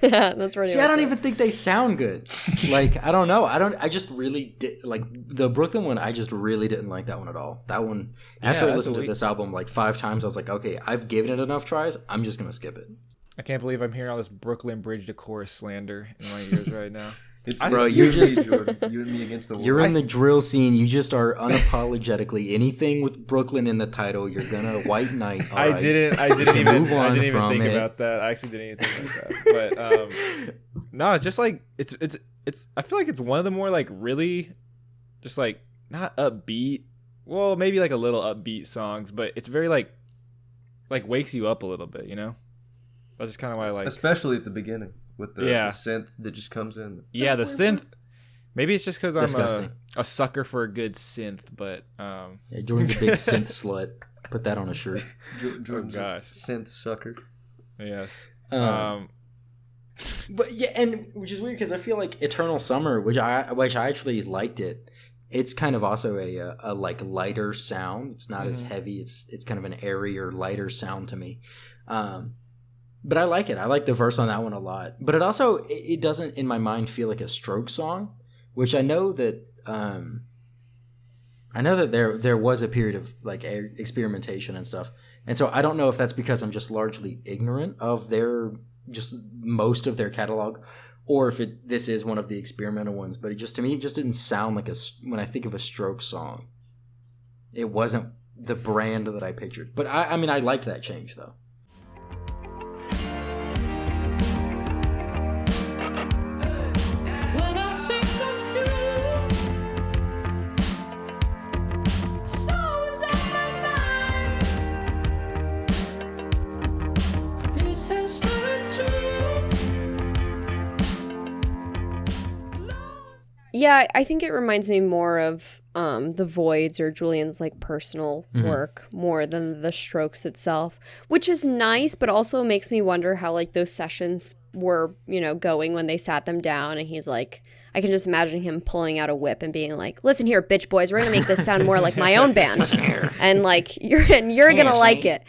Yeah, that's pretty much I don't it. even think they sound good. Like, I don't know. I just really did, like, the Brooklyn one, I just really didn't like that one at all. That one, after I listened to this album like 5 times, I was like, okay, I've given it enough tries. I'm just going to skip it. I can't believe I'm hearing all this Brooklyn Bridge to Chorus slander in my ears right now. Bro, you're just you and me against the world. You're in the drill scene. You just are unapologetically anything with Brooklyn in the title. You're gonna white knight. I didn't even think it. about that. I actually didn't even think about that. But no, it's just like it's. I feel like it's one of the more like really, just like not upbeat. Well, maybe like a little upbeat songs, but it's very like wakes you up a little bit. You know, that's just kind of why I like. Especially at the beginning. With the synth that just comes in. Yeah, the synth. Maybe it's just because I'm a sucker for a good synth, but Jordan's a big synth slut. Put that on a shirt. Jordan's a synth sucker. Yes. But yeah, and which is weird because I feel like Eternal Summer, which I actually liked it. It's kind of also a like lighter sound. It's not as heavy. It's kind of an airier, lighter sound to me. But I like it. I like the verse on that one a lot. But it also it doesn't in my mind feel like a Strokes song, which I know that there was a period of like experimentation and stuff. And so I don't know if that's because I'm just largely ignorant of most of their catalog, or if this is one of the experimental ones. But to me it just didn't sound like when I think of a Strokes song. It wasn't the brand that I pictured. But I mean, I liked that change though. When I think of you, it's always on my mind. This history true. Yeah, I think it reminds me more of the Voids or Julian's like personal work more than the Strokes itself, which is nice, but also makes me wonder how like those sessions were, going when they sat them down and he's like, I can just imagine him pulling out a whip and being like, listen here, bitch boys, we're gonna make this sound more like my own band. And like you're gonna like it.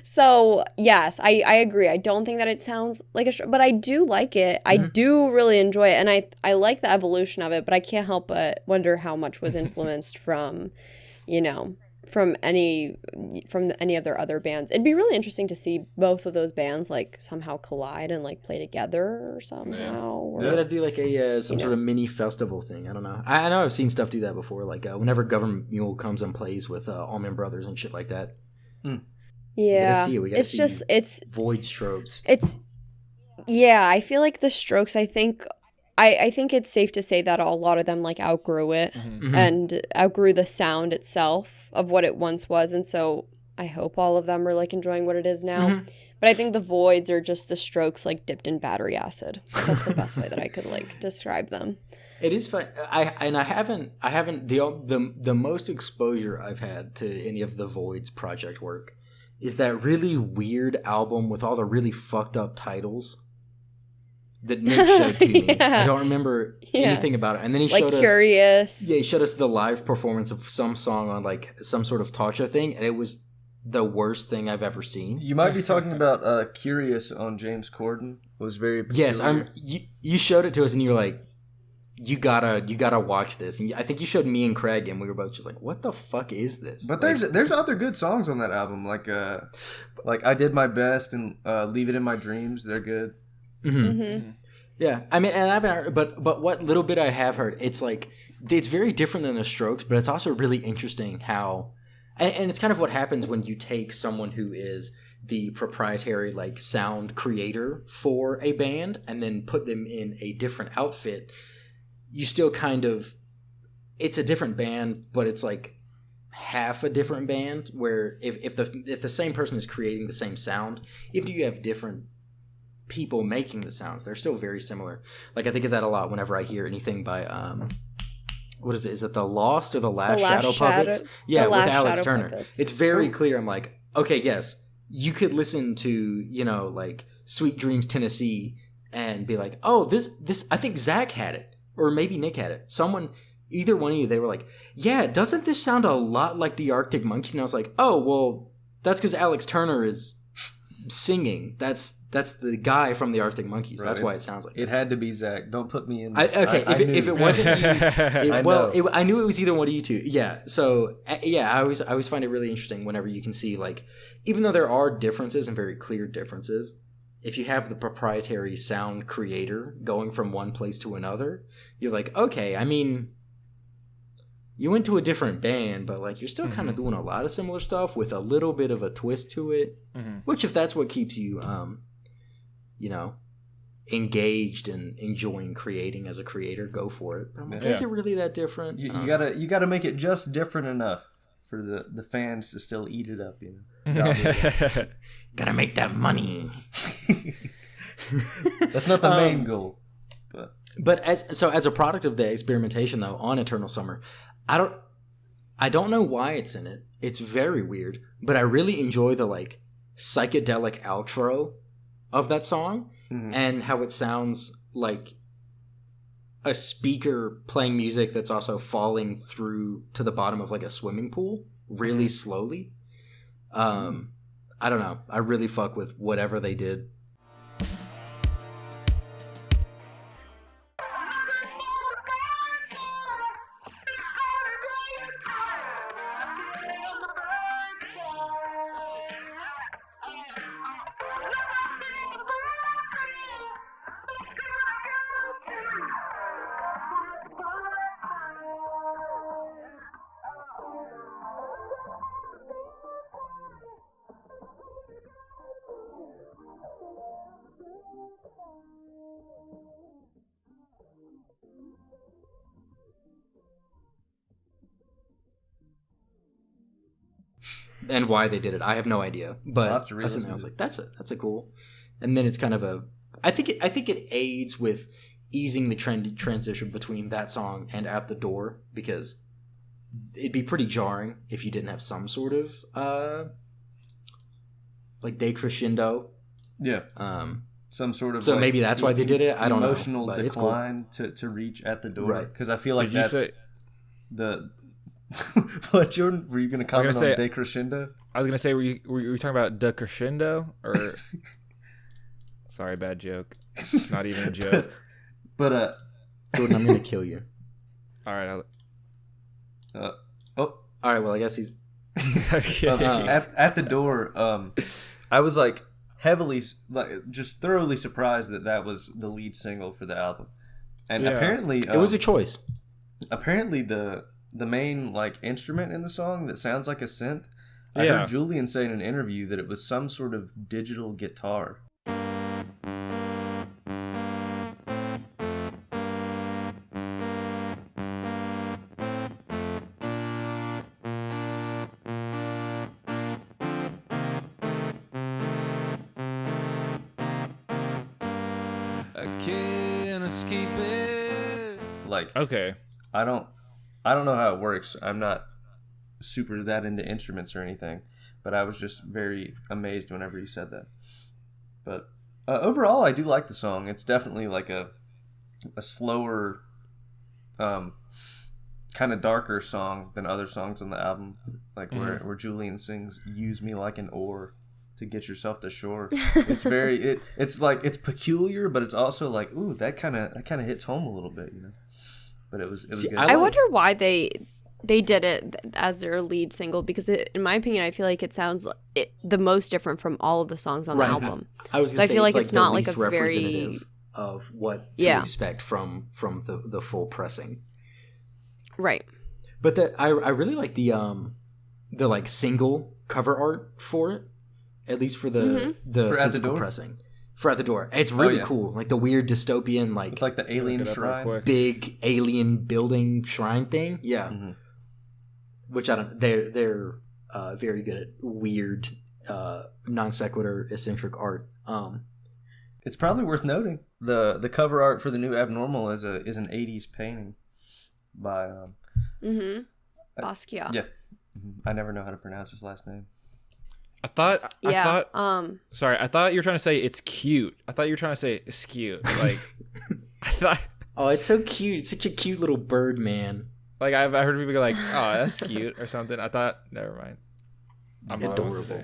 So yes, I agree. I don't think that it sounds like but I do like it. I do really enjoy it, and I like the evolution of it, but I can't help but wonder how much was influenced from any of their other bands. It'd be really interesting to see both of those bands like somehow collide and like play together somehow. We gotta do like a some sort of mini festival thing. I don't know. I know I've seen stuff do that before. Like whenever Government Mule comes and plays with Allman Brothers and shit like that. Yeah, We gotta see it's Void Strokes. I feel like the Strokes. I think it's safe to say that a lot of them like outgrew it and outgrew the sound itself of what it once was, and so I hope all of them are like enjoying what it is now. But I think the Voids are just the Strokes like dipped in battery acid. That's the best way that I could like describe them. It is fun. I haven't the most exposure I've had to any of the Void's project work is that really weird album with all the really fucked up titles that Nick showed to me. I don't remember anything about it. And then he showed us Curious. Yeah, he showed us the live performance of some song on like some sort of talk show thing, and it was the worst thing I've ever seen. You might be talking about Curious on James Corden. It was very peculiar. Yes, you showed it to us and you were like, you gotta watch this. And I think you showed me and Craig, and we were both just like, what the fuck is this? But there's other good songs on that album, like I Did My Best and Leave It in My Dreams. They're good. Yeah, I mean, and I haven't heard, but what little bit I have heard, it's like it's very different than the Strokes, but it's also really interesting how, and it's kind of what happens when you take someone who is the proprietary like sound creator for a band and then put them in a different outfit. You still kind of, it's a different band, but it's like half a different band. Where if the same person is creating the same sound, if you have different people making the sounds, they're still very similar. Like I think of that a lot whenever I hear anything by what is it? Is it The Lost or The Last Shadow Puppets? Yeah, with Alex Turner. Puppets. It's very clear. I'm like, okay, yes, you could listen to like Sweet Dreams Tennessee and be like, oh, this I think Zach had it. Or maybe Nick had it. Someone, either one of you, they were like, yeah, doesn't this sound a lot like the Arctic Monkeys? And I was like, oh, well, that's because Alex Turner is singing. That's the guy from the Arctic Monkeys. Right. That's why it sounds like it. Had to be Zach. Don't put me in. If it wasn't you, I knew it was either one of you two. Yeah. So I always find it really interesting whenever you can see like, even though there are differences and very clear differences, if you have the proprietary sound creator going from one place to another, you're like, okay, I mean, you went to a different band, but like you're still kind of doing a lot of similar stuff with a little bit of a twist to it. Which, if that's what keeps you, engaged and enjoying creating as a creator, go for it. But I'm like, is it really that different? You gotta make it just different enough for the fans to still eat it up. Gotta make that money. That's not the main goal. But as a product of the experimentation though on Eternal Summer, I don't know why it's in it. It's very weird, but I really enjoy the like psychedelic outro of that song and how it sounds like a speaker playing music that's also falling through to the bottom of like a swimming pool really slowly. I don't know. I really fuck with whatever they did. and why they did it. I have no idea, but I'll have to I was re-listen to like, that's a cool. And then it's kind of a. I think it aids with easing the transition between that song and At the Door, because it'd be pretty jarring if you didn't have some sort of like decrescendo. Yeah. Some sort of. So maybe that's why they did it. I don't know. Emotional decline to reach At the Door, Right? Because I feel like Did you that's say- the. What, Jordan? Were you going to comment on decrescendo? I was gonna say, were you talking about the crescendo or? Sorry, bad joke. Not even a joke. But Jordan, I'm gonna kill you. All right. All right. Well, I guess he's. At the Door, I was like heavily, like just thoroughly surprised that was the lead single for the album, and apparently It was a choice. Apparently, the main like instrument in the song that sounds like a synth. I heard Julian say in an interview that it was some sort of digital guitar. I can't escape it. Like, Okay. I don't know how it works. I'm not super that into instruments or anything, but I was just very amazed whenever he said that. But overall, I do like the song. It's definitely like a slower, kind of darker song than other songs on the album, like where Julian sings "Use me like an oar to get yourself to shore." It's very it's like it's peculiar, but it's also like, ooh, that kind of hits home a little bit, you know. But it was good. I wonder why they did it as their lead single, because in my opinion, I feel like it sounds the most different from all of the songs on the album. I was So gonna I say feel like the it's not like least a very representative of what to expect from the full pressing. Right. But I really like the like single cover art for it, at least for the For At the physical Door? pressing for At the Door. It's really yeah. cool, like the weird dystopian, like It's like the alien Look it up real shrine. quick. big alien building shrine thing. Yeah, Mhm. which I don't. They're very good at weird non sequitur eccentric art. It's probably worth noting the cover art for the new Abnormal is an 80s painting by Basquiat. yeah. I never know how to pronounce his last name. I thought. Sorry, I thought you were trying to say it's cute. I thought you were trying to say it's cute. Like, I thought. Oh, it's so cute! It's such a cute little bird, man. Like I heard people go like, "Oh, that's cute" or something. I thought, never mind. I'm Adorable.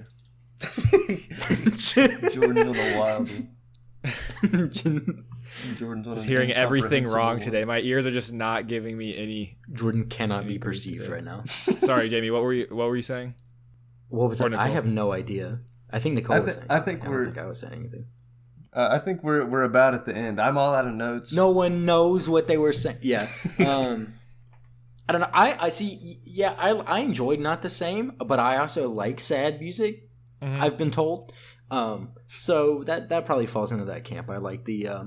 Jordan's on the wild one. Jordan's on Just an hearing everything incomprehensible wrong one. today. My ears are just not giving me any. Jordan cannot be agree perceived today. right now. Sorry, Jamie. What were you saying? What was Or that? I Nicole. have no idea. I think Nicole was saying I something. think I we're- don't think I was saying anything. I think we're about at the end. I'm all out of notes. No one knows what they were saying. Yeah. I don't know. I see. Yeah, I enjoyed Not the Same, but I also like sad music. Mhm. I've been told. So that probably falls into that camp. I like the. I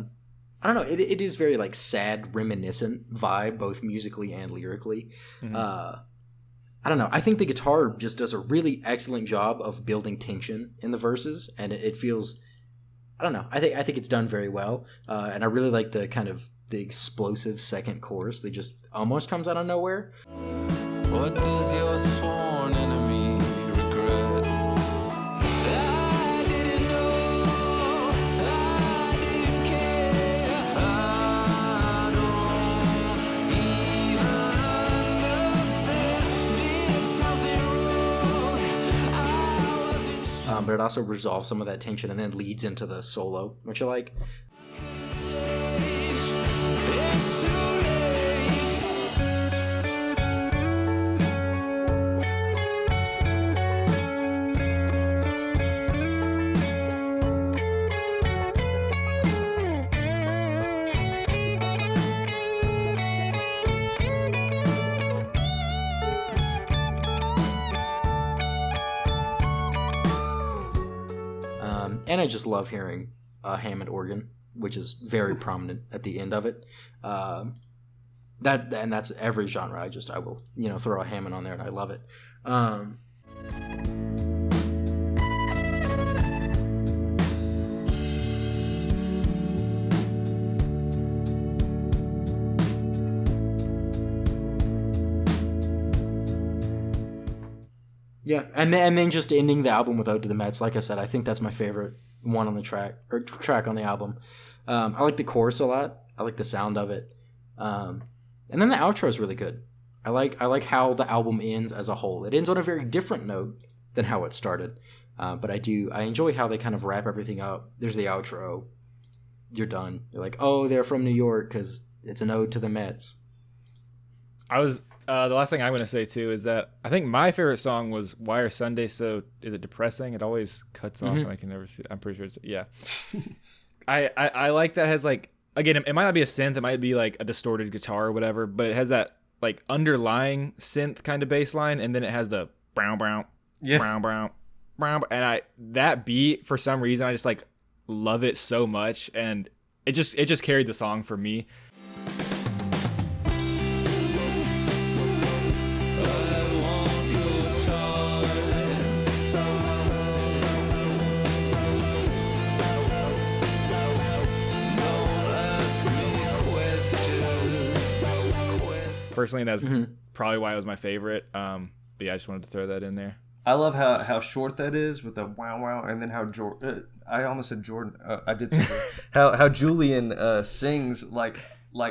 don't know. It is very like sad, reminiscent vibe, both musically and lyrically. I don't know. I think the guitar just does a really excellent job of building tension in the verses, and it feels. I don't know. I think it's done very well, and I really like the kind of the explosive second chorus that just almost comes out of nowhere. What does your sworn enemy regret? I didn't know, I didn't care, I don't even understand. Did something wrong, I wasn't sure. But it also resolves some of that tension and then leads into the solo, which I like. It's too late. And I just love hearing a Hammond organ, which is very prominent at the end of it. That's every genre. I will throw a Hammond on there, and I love it. Yeah, and then just ending the album with "Ode to the Mets." Like I said, I think that's my favorite one on the track on the album. I like the chorus a lot. I like the sound of it, and then the outro is really good. I like how the album ends as a whole. It ends on a very different note than how it started, but I enjoy how they kind of wrap everything up. There's the outro. You're done. You're like, oh, they're from New York because it's an ode to the Mets. The last thing I'm going to say too is that I think my favorite song was "Why Are Sundays So Is It Depressing?" It always cuts off and I can never see. I'm pretty sure it's yeah. I like that. It has like, again, it might not be a synth, it might be like a distorted guitar or whatever, but it has that like underlying synth kind of bass line, and then it has the brown brown brown brown brown, and that beat for some reason I just like love it so much, and it just carried the song for me. Personally, that's probably why it was my favorite. But yeah, I just wanted to throw that in there. I love how short that is with the wow wow, and then how I almost said Jordan. I did say how Julian sings like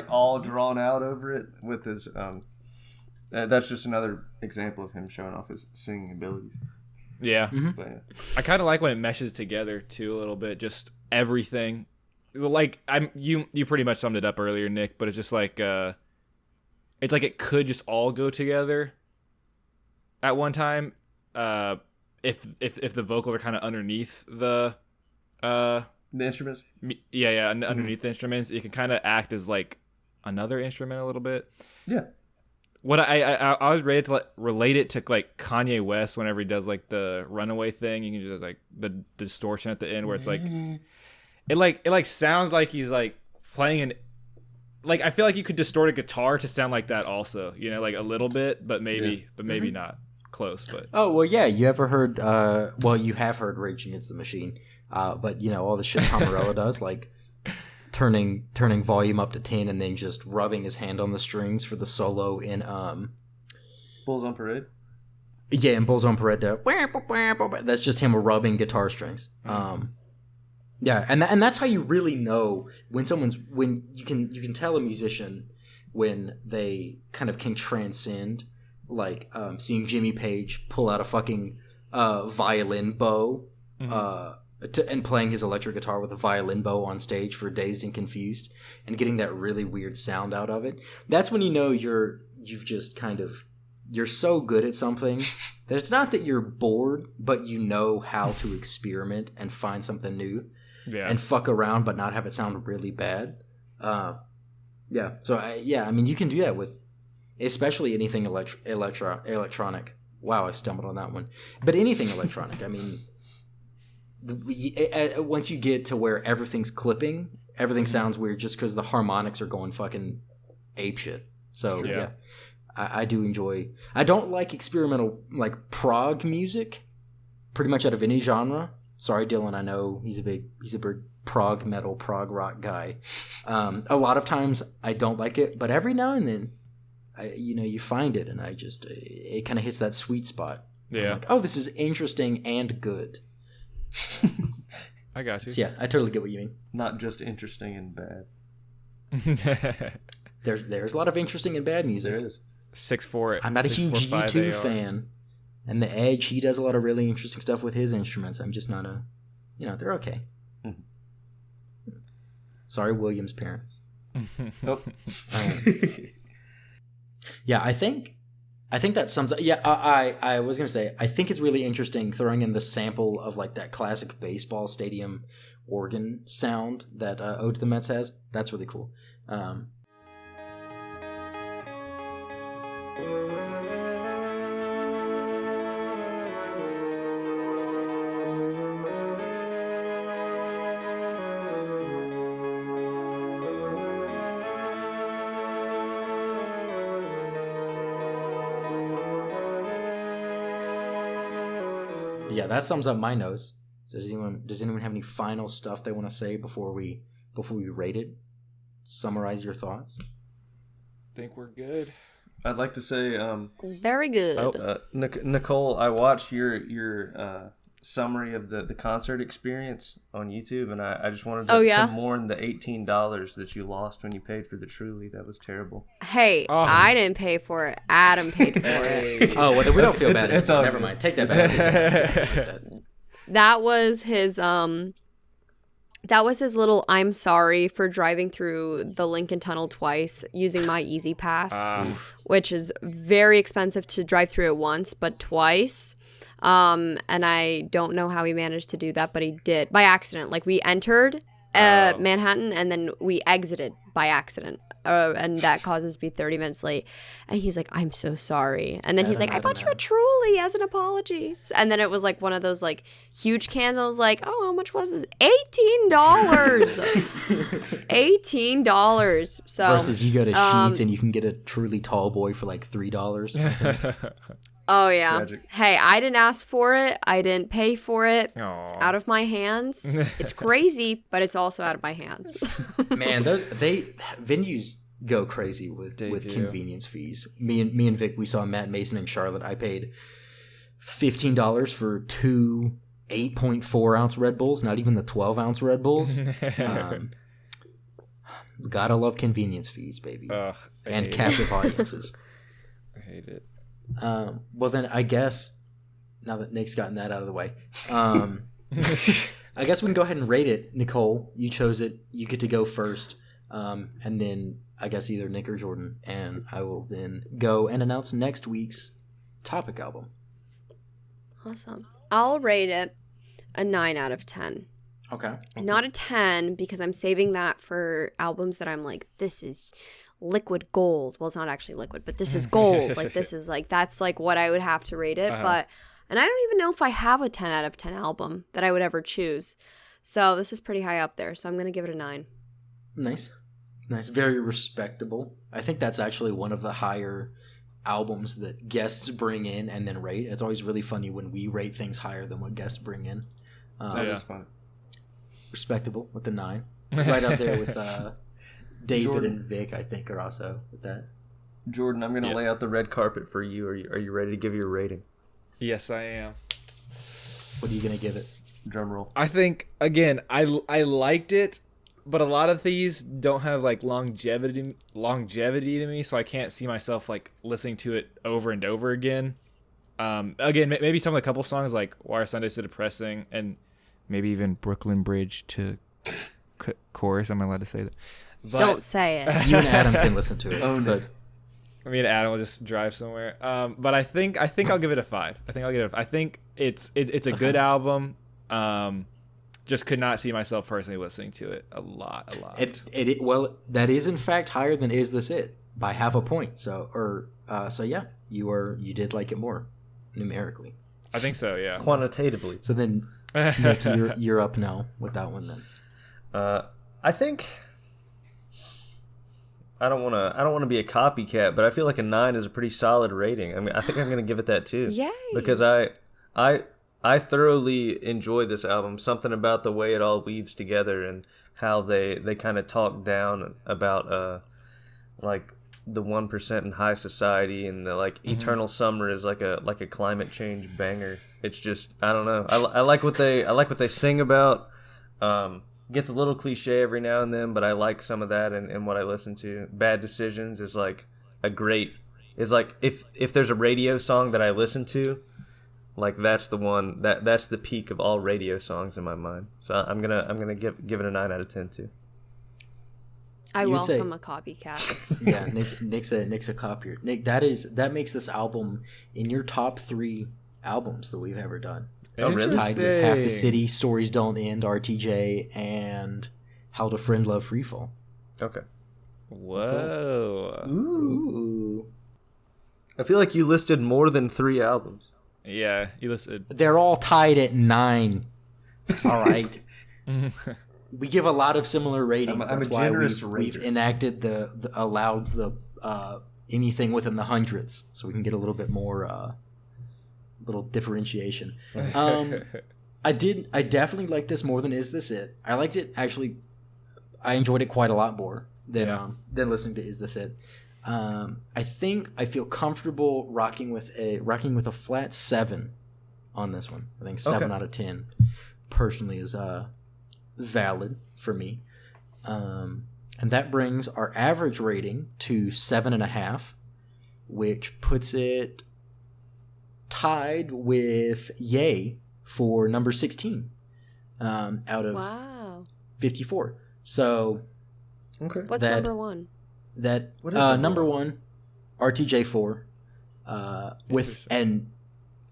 all drawn out over it with his. That's just another example of him showing off his singing abilities. Yeah, But, yeah. I kind of like when it meshes together too a little bit. Just everything, like you pretty much summed it up earlier, Nick. But it's just like it's like it could just all go together at one time. If the vocals are kind of underneath the instruments, underneath the instruments, it can kind of act as like another instrument a little bit. Yeah. What I was ready to relate it to like Kanye West whenever he does like the Runaway thing. You can just like the distortion at the end where it's like it sounds like he's like playing an. Like, I feel like you could distort a guitar to sound like that also, you know, like a little bit, but maybe not close. But oh well, yeah. You ever heard? You have heard Rage Against the Machine, but you know all the shit Tom Morello does, like turning volume up to 10 and then just rubbing his hand on the strings for the solo in Bulls on Parade. Yeah, in Bulls on Parade. That's just him rubbing guitar strings. Yeah, and that's how you really know when you can tell a musician when they kind of can transcend, like seeing Jimmy Page pull out a fucking violin bow and playing his electric guitar with a violin bow on stage for Dazed and Confused and getting that really weird sound out of it. That's when you know you're so good at something that it's not that you're bored, but you know how to experiment and find something new. Yeah. And fuck around, but not have it sound really bad. Yeah. So I mean, you can do that with, especially anything electronic. Wow, I stumbled on that one. But anything electronic. I mean, once you get to where everything's clipping, everything sounds weird just because the harmonics are going fucking apeshit. So yeah, I do enjoy. I don't like experimental like prog music, pretty much out of any genre. Sorry, Dylan. I know he's a big prog metal, prog rock guy. A lot of times I don't like it, but every now and then, you find it, and it kind of hits that sweet spot. Yeah. I'm like, oh, this is interesting and good. I got you. So yeah, I totally get what you mean. Not just interesting and bad. There's a lot of interesting and bad music. There is. 6'4". I'm not a huge U2 fan. And The Edge, he does a lot of really interesting stuff with his instruments. I'm just not they're okay. Mm-hmm. Sorry, William's parents. Yeah, I think that sums up. Yeah, I was going to say, I think it's really interesting throwing in the sample of like that classic baseball stadium organ sound that Ode to the Mets has. That's really cool. Yeah, that sums up my notes. So does anyone have any final stuff they want to say before we rate it? Summarize your thoughts. Think we're good. I'd like to say, Very good. Nicole, I watched your summary of the concert experience on YouTube, and I just wanted to mourn the $18 that you lost when you paid for the Truly. That was terrible. Hey, I didn't pay for it. Adam paid for it. Oh, well, we don't feel bad. It's all Never good. mind. Take that back. That was his little I'm sorry for driving through the Lincoln Tunnel twice using my Easy Pass, which is very expensive to drive through it once, but twice. And I don't know how he managed to do that, but he did by accident. Like, we entered Manhattan and then we exited by accident. And that causes me 30 minutes late. And he's like, I'm so sorry. And then he's like, I bought you a Truly as an apology. And then it was like one of those like huge cans. I was like, oh, how much was this? $18. $18. So Versus you go to Sheetz and you can get a Truly Tall Boy for like $3. Oh, yeah. Tragic. Hey, I didn't ask for it. I didn't pay for it. Aw. It's out of my hands. It's crazy, but it's also out of my hands. Man, venues go crazy with do. convenience fees. Me and Vic, we saw Matt Mason in Charlotte. I paid $15 for two 8.4 ounce Red Bulls, not even the 12 ounce Red Bulls. Gotta love convenience fees, baby, and captive audiences. I hate it. Well, then I guess now that Nick's gotten that out of the way, I guess we can go ahead and rate it. Nicole, you chose it. You get to go first, and then I guess either Nick or Jordan, and I will then go and announce next week's topic album. Awesome. I'll rate it a 9 out of 10. Okay. Not a 10 because I'm saving that for albums that I'm like, this is liquid gold. Well, it's not actually liquid, but this is gold. Like, this is like, that's like what I would have to rate it. And I don't even know if I have a 10 out of 10 album that I would ever choose. So this is pretty high up there. So I'm going to give it a 9. Nice. Very respectable. I think that's actually one of the higher albums that guests bring in and then rate. It's always really funny when we rate things higher than what guests bring in. That is fun. Respectable with the 9. Right up there with David Jordan. and Vic, I think, are also with that. Jordan, I'm going to lay out the red carpet for you. Are you ready to give your rating? Yes, I am. What are you going to give it? Drum roll. I think, again, I liked it, but a lot of these don't have like longevity to me, so I can't see myself like listening to it over and over again. Again, maybe some of the couple songs like Why Are Sundays So Depressing, and maybe even Brooklyn Bridge to chorus. Am I allowed to say that? But Don't say it. You and Adam can listen to it. But me and Adam will just drive somewhere. But I think I'll give it a 5. I think it's a good album. Just could not see myself personally listening to it a lot. Well, that is in fact higher than Is This It by half a point. So yeah, you did like it more numerically. I think so, yeah. Quantitatively. So then, Nick, you're up now with that one then. I think I don't want to be a copycat, but I feel like a 9 is a pretty solid rating. I mean, I think I'm going to give it that too. Yay. Because I thoroughly enjoy this album. Something about the way it all weaves together and how they kind of talk down about like the 1% in high society, and the like Eternal Summer is like a climate change banger. It's just, I don't know. I like what they sing about. Gets a little cliche every now and then, but I like some of that in what I listen to. Bad Decisions is like if there's a radio song that I listen to, like that's the one that's the peak of all radio songs in my mind. So I'm gonna give it a 9 out of 10 too. I You would say- welcome a copycat. Yeah, Nick's a copier. Nick, that makes this album in your top 3 albums that we've ever done. Oh, really? Tied with Half the City, Stories Don't End, RTJ, and How to Friend Love Freefall. Okay. Whoa. Ooh. I feel like you listed more than 3 albums. Yeah, you listed. They're all tied at 9. All right. We give a lot of similar ratings. I'm That's a why generous we've rater. enacted allowed the anything within the hundreds, so we can get a little bit more little differentiation. I definitely like this more than Is This It. I liked it actually. I enjoyed it quite a lot more than listening to Is This It. I think I feel comfortable rocking with a flat 7 on this one. I think 7 out of 10 personally is valid for me. And that brings our average rating to 7.5, which puts it tied with Yay for number 16 out of 54. So what's number one? What is number one? RTJ4 with an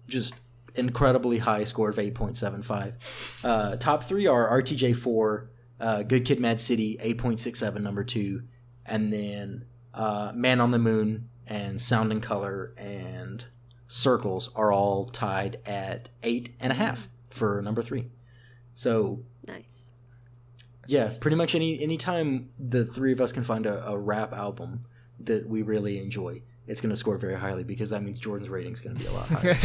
just incredibly high score of 8.75. Top 3 are RTJ4, Good Kid, Mad City, 8.67, number 2, and then Man on the Moon and Sound and Color and Circles are all tied at 8.5 for number 3. So nice. Yeah, pretty much any time the three of us can find a rap album that we really enjoy, it's going to score very highly because that means Jordan's rating is going to be a lot higher.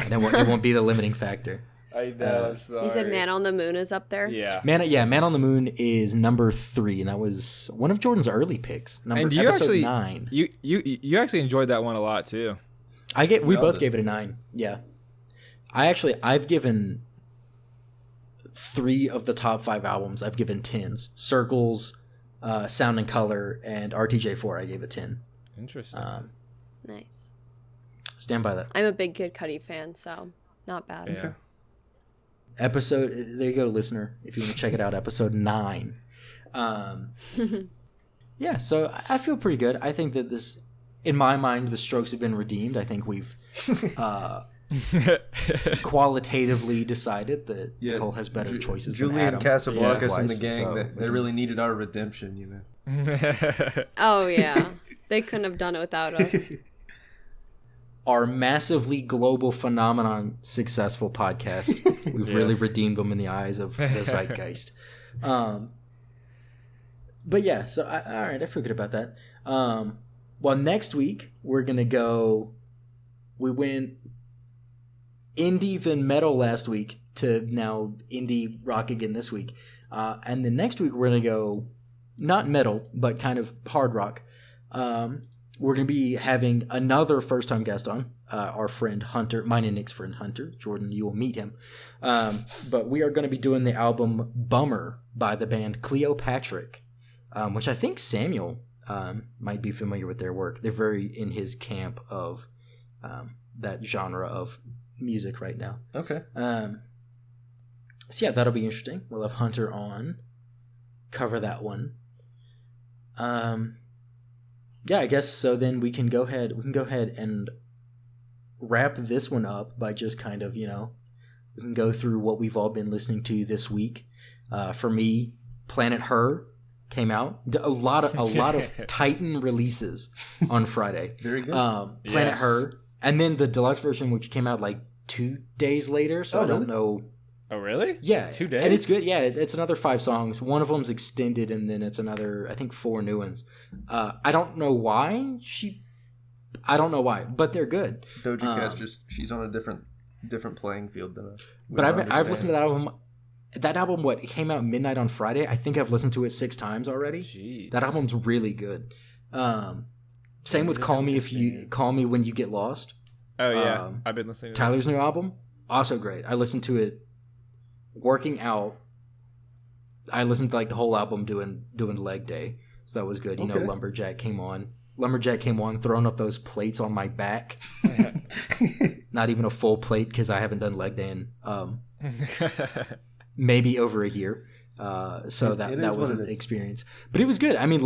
And it won't be the limiting factor. I know. Sorry. You said Man on the Moon is up there? Yeah. Man on the Moon is number 3, and that was one of Jordan's early picks. Episode 9. You actually enjoyed that one a lot too. We both gave it a 9. Yeah. I've given 3 of the top 5 albums. I've given 10s. Circles, Sound and Color, and RTJ4. I gave a 10. Interesting. Nice. Stand by that. I'm a big Kid Cudi fan, so not bad. Yeah. Episode, there you go, listener. If you want to check it out, episode 9. Yeah, so I feel pretty good. I think that this, in my mind, the Strokes have been redeemed. I think we've qualitatively decided that Nicole has better choices than Julian Adam. Casablancas and the gang, so, they really needed our redemption, you know. Oh, yeah. They couldn't have done it without us. Our massively global phenomenon successful podcast. We've really redeemed them in the eyes of the zeitgeist. But yeah, so all right, I feel good about that. Well, next week we're gonna go. We went indie then metal last week to now indie rock again this week, and then next week we're gonna go not metal but kind of hard rock. We're going to be having another first-time guest on, our friend Hunter, mine and Nick's friend Hunter. Jordan, you will meet him. But we are going to be doing the album Bummer by the band Cleopatra, which I think Samuel might be familiar with their work. They're very in his camp of that genre of music right now. Okay. So yeah, that'll be interesting. We'll have Hunter on, cover that one. Yeah, I guess so. Then we can go ahead and wrap this one up by just kind of, we can go through what we've all been listening to this week. For me, Planet Her came out. A lot of Titan releases on Friday. Very good. Planet Her, and then the deluxe version, which came out like 2 days later. So I don't know. Oh, really? Yeah. 2 days? And it's good. Yeah, it's another 5 songs. One of them's extended, and then it's another, I think, 4 new ones. I don't know why but they're good. Doja Cat's she's on a different playing field than us. But I've listened to that album. That album, it came out midnight on Friday. I think I've listened to it 6 times already. Jeez. That album's really good. Same with Call Me When You Get Lost. Oh yeah, I've been listening to Tyler's new album. Also great. I listened to it working out. I listened to the whole album doing leg day, so that was good. Lumberjack came on, throwing up those plates on my back. Not even a full plate because I haven't done leg day in maybe over a year. So that was an experience, but it was good. I mean, a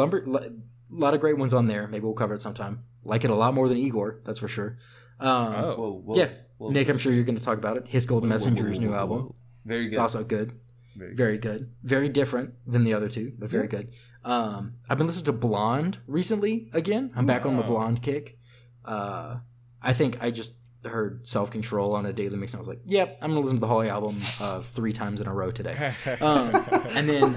lot of great ones on there. Maybe we'll cover it sometime. Like it a lot more than Igor, that's for sure. Yeah, Nick, I'm sure you're going to talk about it. His Golden Messenger's new album. Very good. It's also good. Very good. Very different than the other two, but very good. I've been listening to Blonde recently again. I'm back on the Blonde kick. I think I just heard Self Control on a daily mix, and I was like, yep, I'm going to listen to the whole album 3 times in a row today. And then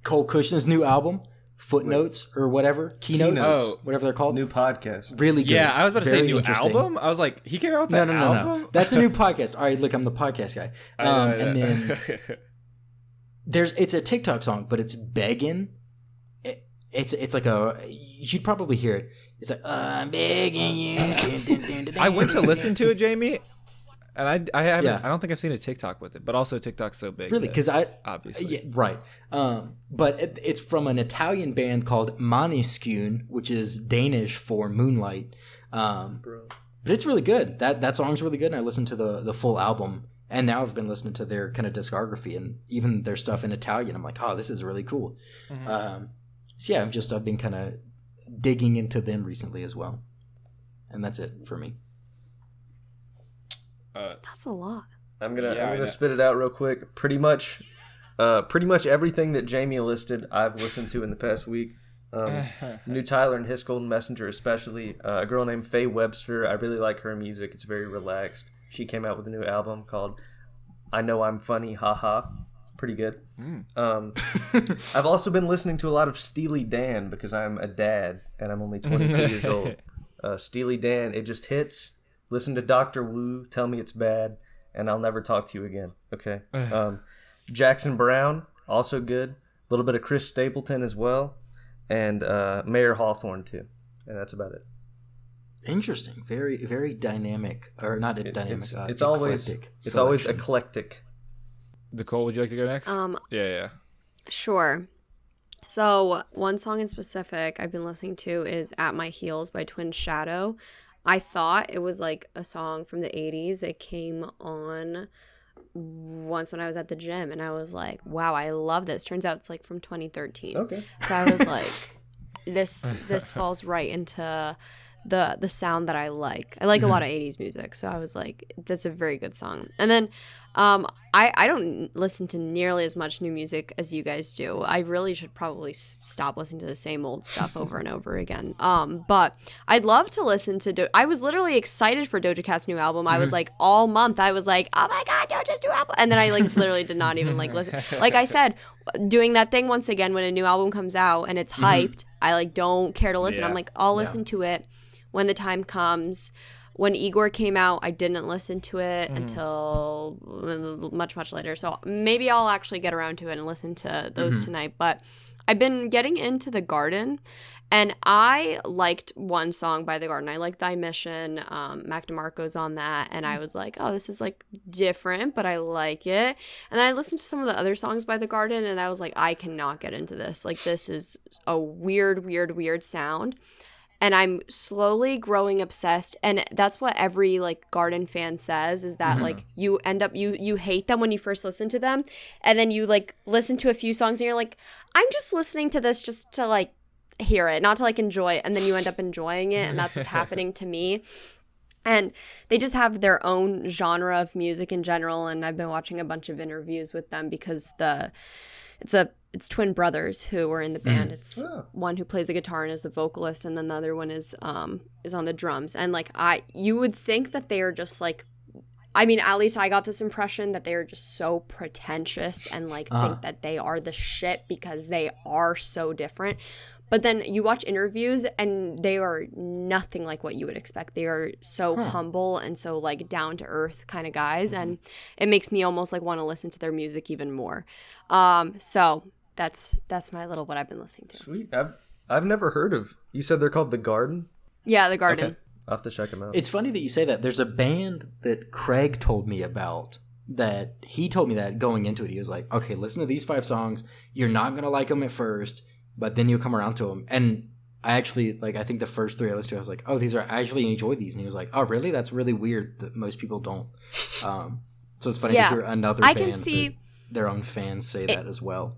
Cole Cushion's new album, Footnotes or whatever, Keynotes, whatever they're called. New podcast. Really good. Yeah, I was about to say new interesting. album. I was like, he came out with that album? No. That's a new podcast. All right, look, I'm the podcast guy. And then it's a TikTok song, but it's begging. It's like you'd probably hear it. It's like I'm begging you. I went to listen to it, Jamie, and I haven't. Yeah. I don't think I've seen a TikTok with it, but also TikTok's so big. Really, because obviously, yeah, right. But it's from an Italian band called Måneskin, which is Danish for moonlight. But it's really good. That song's really good, and I listened to the full album, and now I've been listening to their kind of discography and even their stuff in Italian. I'm like, oh, this is really cool. So yeah, I've been kind of digging into them recently as well, and that's it for me. That's a lot. I'm gonna spit it out real quick. Pretty much everything that Jamie listed, I've listened to in the past week. New Tyler and His Golden Messenger, especially a girl named Faye Webster. I really like her music. It's very relaxed. She came out with a new album called "I Know I'm Funny, Haha." Pretty good. I've also been listening to a lot of Steely Dan because I'm a dad and I'm only 22 years old. Steely Dan, it just hits. Listen to Dr. Wu, tell me it's bad, and I'll never talk to you again. Okay. Jackson Browne, also good. A little bit of Chris Stapleton as well, and Mayer Hawthorne too, and that's about it. Interesting. Very, very dynamic, or not dynamic. It's always eclectic. Nicole, would you like to go next? Yeah. Sure. So one song in specific I've been listening to is "At My Heels" by Twin Shadow. I thought it was like a song from the 80s. It came on once when I was at the gym, and I was like, wow, I love this. Turns out it's like from 2013. Okay. So I was like, this falls right into the sound that I like. I like a lot of 80s music, so I was like, that's a very good song. And then I don't listen to nearly as much new music as you guys do. I really should probably stop listening to the same old stuff over and over again. But I'd love to listen to I was literally excited for Doja Cat's new album. I was like, all month I was like, oh my god, Doja's new album. And then I like literally did not even like listen. Like I said, doing that thing once again when a new album comes out and it's hyped, I like don't care to listen. Yeah. I'm like, I'll listen to it when the time comes. When Igor came out, I didn't listen to it until much, much later. So maybe I'll actually get around to it and listen to those tonight. But I've been getting into The Garden, and I liked one song by The Garden. I liked Thy Mission. Mac DeMarco's on that. And I was like, oh, this is like different, but I like it. And then I listened to some of the other songs by The Garden, and I was like, I cannot get into this. Like, this is a weird, weird, weird sound. And I'm slowly growing obsessed, and that's what every like Garden fan says, is that like you end up you hate them when you first listen to them, and then you like listen to a few songs and you're like, I'm just listening to this just to like hear it, not to like enjoy it, and then you end up enjoying it, and that's what's happening to me. And they just have their own genre of music in general, and I've been watching a bunch of interviews with them because it's twin brothers who were in the band. It's one who plays the guitar and is the vocalist, and then the other one is on the drums. And like you would think that they are just like, I mean, at least I got this impression that they are just so pretentious and like think that they are the shit because they are so different. But then you watch interviews and they are nothing like what you would expect. They are so humble and so like down to earth kind of guys, and it makes me almost like want to listen to their music even more. So that's my little what I've been listening to. Sweet. I've never heard of. You said they're called The Garden? Yeah, The Garden. Okay. I'll have to check them out. It's funny that you say that. There's a band that Craig told me about that he told me that going into it. He was like, okay, listen to these 5 songs. You're not going to like them at first, but then you come around to them. And I actually, like, I think the first 3 I listened to, I was like, oh, I actually enjoy these. And he was like, oh, really? That's really weird that most people don't. So it's funny to hear another band can see that their own fans say that as well.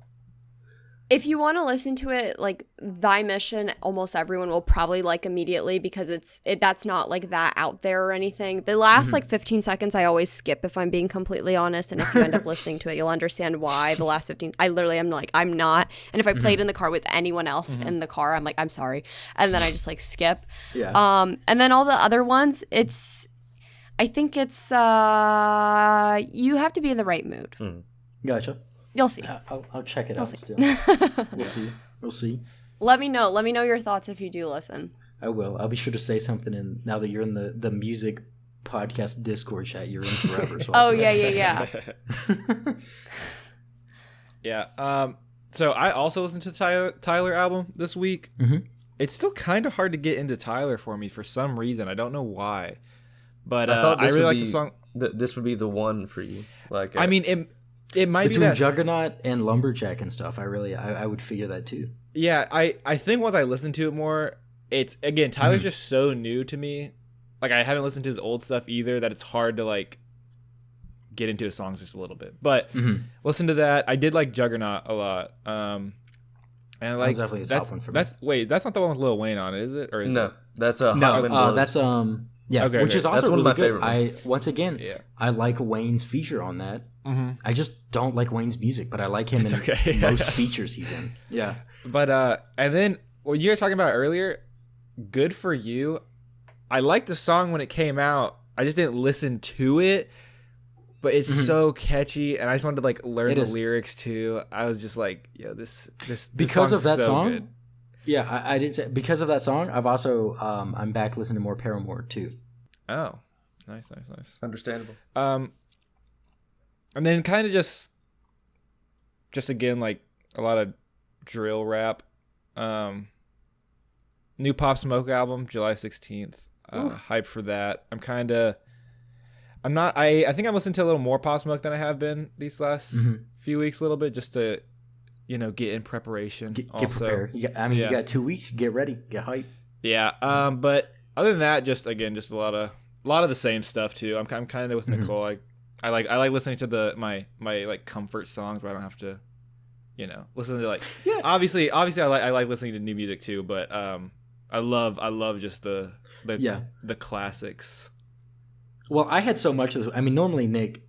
If you want to listen to it, like Thy Mission, almost everyone will probably like immediately because that's not like that out there or anything. The last like 15 seconds I always skip if I'm being completely honest, and if you end up listening to it, you'll understand why. The last 15, I literally am like, I'm not. And if I played in the car with anyone else in the car, I'm like, I'm sorry. And then I just like skip. Yeah. And then all the other ones, I think it's you have to be in the right mood. Gotcha. You'll see. I'll check it out still. We'll see. Let me know your thoughts if you do listen. I will. I'll be sure to say something. And now that you're in the music podcast Discord chat, you're in forever. So yeah. Yeah. So I also listened to the Tyler album this week. Mhm. It's still kind of hard to get into Tyler for me for some reason. I don't know why, but I thought I this really would like be the song. This would be the one for you. Like, I mean, it might be Between that. Juggernaut and Lumberjack and stuff, I would figure that too. Yeah, I think once I listen to it more, it's again Tyler's just so new to me. Like I haven't listened to his old stuff either, that it's hard to like get into his songs just a little bit. But listen to that. I did like Juggernaut a lot. And I like That's definitely a top one for me. That's not the one with Lil Wayne on it, is it? Or is no, it? that's a No, Hot Wind Blows. that's yeah, Okay, which okay. is also That's one really of my good. favorite Once again, Yeah. I like Wayne's feature on that. Mm-hmm. I just don't like Wayne's music, but I like him in okay. most features he's in. Yeah. But and then what you were talking about earlier, Good For You. I liked the song when it came out. I just didn't listen to it, but it's so catchy, and I just wanted to like learn It the is. lyrics too. I was just like, yo, this Because song's of that so song. good. Yeah, I did say because of that song. I've also I'm back listening to more Paramore too. Oh, nice. understandable. And then kind of just again like a lot of drill rap. New Pop Smoke album, July 16th. Hype for that. I think I'm listening to a little more Pop Smoke than I have been these last few weeks, a little bit, just to, get in preparation. Get also. prepared. You got 2 weeks. Get ready. Get hype. Yeah. But other than that, just a lot of the same stuff too. I'm kind of with Nicole. I like listening to my like comfort songs where I don't have to, listen to like. Yeah. Obviously, I like listening to new music too. But I love just the classics. Well, I had so much of this. I mean, normally Nick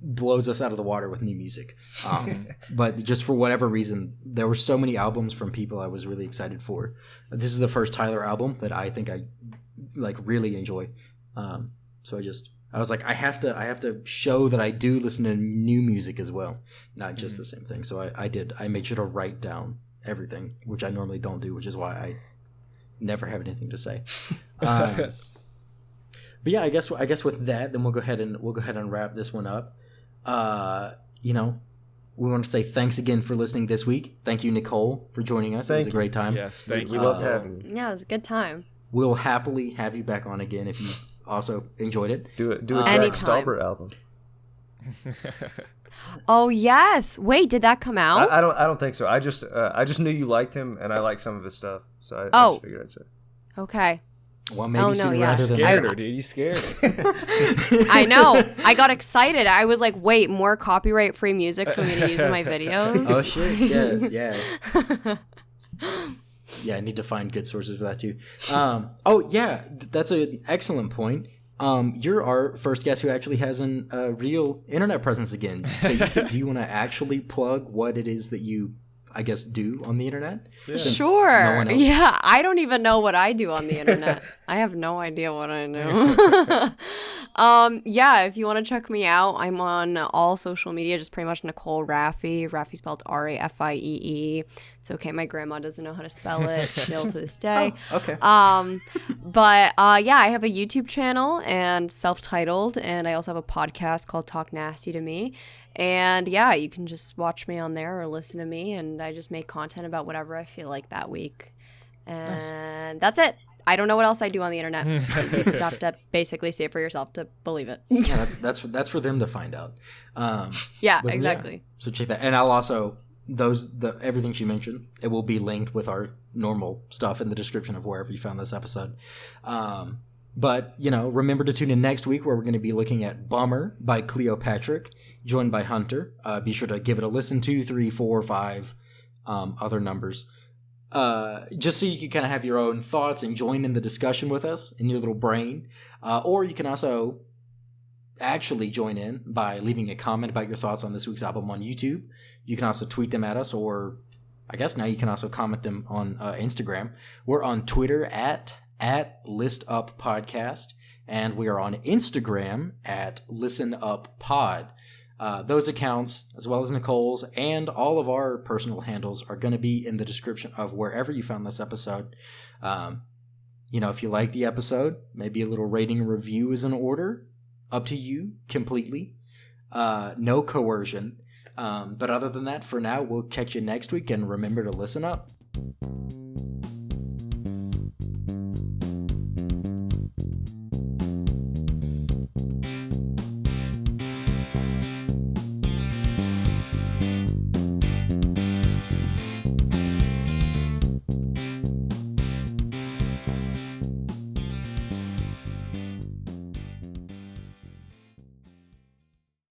blows us out of the water with new music. But just for whatever reason, there were so many albums from people I was really excited for. This is the first Tyler album that I think I like really enjoy. So I was like, I have to show that I do listen to new music as well, not just the same thing. So I did. I made sure to write down everything, which I normally don't do, which is why I never have anything to say. But yeah, I guess with that, then we'll go ahead and wrap this one up. We want to say thanks again for listening this week. Thank you, Nicole, for joining us. It was a great time. Yes, thank We you. loved having you. Yeah, it was a good time. We'll happily have you back on again if you also enjoyed it. Do a Jack Anytime. Stauber album. Oh yes. Wait, did that come out? I don't think so. I just knew you liked him, and I like some of his stuff, so I just figured I'd say. Okay. Well, maybe Oh, no, sooner yeah. rather than Scared later. her, dude. You scared her. I know. I got excited. I was like, wait, more copyright-free music for me to use in my videos? Oh shit! Yeah. Yeah, I need to find good sources for that too. That's an excellent point. You're our first guest who actually has a real internet presence again. So do you want to actually plug what it is that you, I guess, do on the internet? Since Sure. no one else- Yeah, I don't even know what I do on the internet. I have no idea what I do. Yeah, if you want to check me out, I'm on all social media, just pretty much Nicole Rafiee. Rafiee spelled Rafiee. It's okay, my grandma doesn't know how to spell it still to this day. Okay. But yeah, I have a YouTube channel and self-titled, and I also have a podcast called Talk Nasty to Me. And yeah, you can just watch me on there or listen to me, and I just make content about whatever I feel like that week. And that's it. I don't know what else I do on the internet. You just have to basically see it for yourself to believe it. Yeah, that's for them to find out. Yeah, But exactly. So check that, and I'll also everything she mentioned. It will be linked with our normal stuff in the description of wherever you found this episode. But remember to tune in next week where we're going to be looking at Bummer by Cleopatra, joined by Hunter. Be sure to give it a listen. 2, 3, 4, 5 other numbers. Just so you can kind of have your own thoughts and join in the discussion with us in your little brain. Or you can also actually join in by leaving a comment about your thoughts on this week's album on YouTube. You can also tweet them at us, or I guess now you can also comment them on Instagram. We're on Twitter at ListUpPodcast, and we are on Instagram at ListenUpPod. Those accounts, as well as Nicole's and all of our personal handles, are going to be in the description of wherever you found this episode. If you like the episode, maybe a little rating and review is in order. Up to you completely. No coercion. But other than that, for now, we'll catch you next week, and remember to listen up.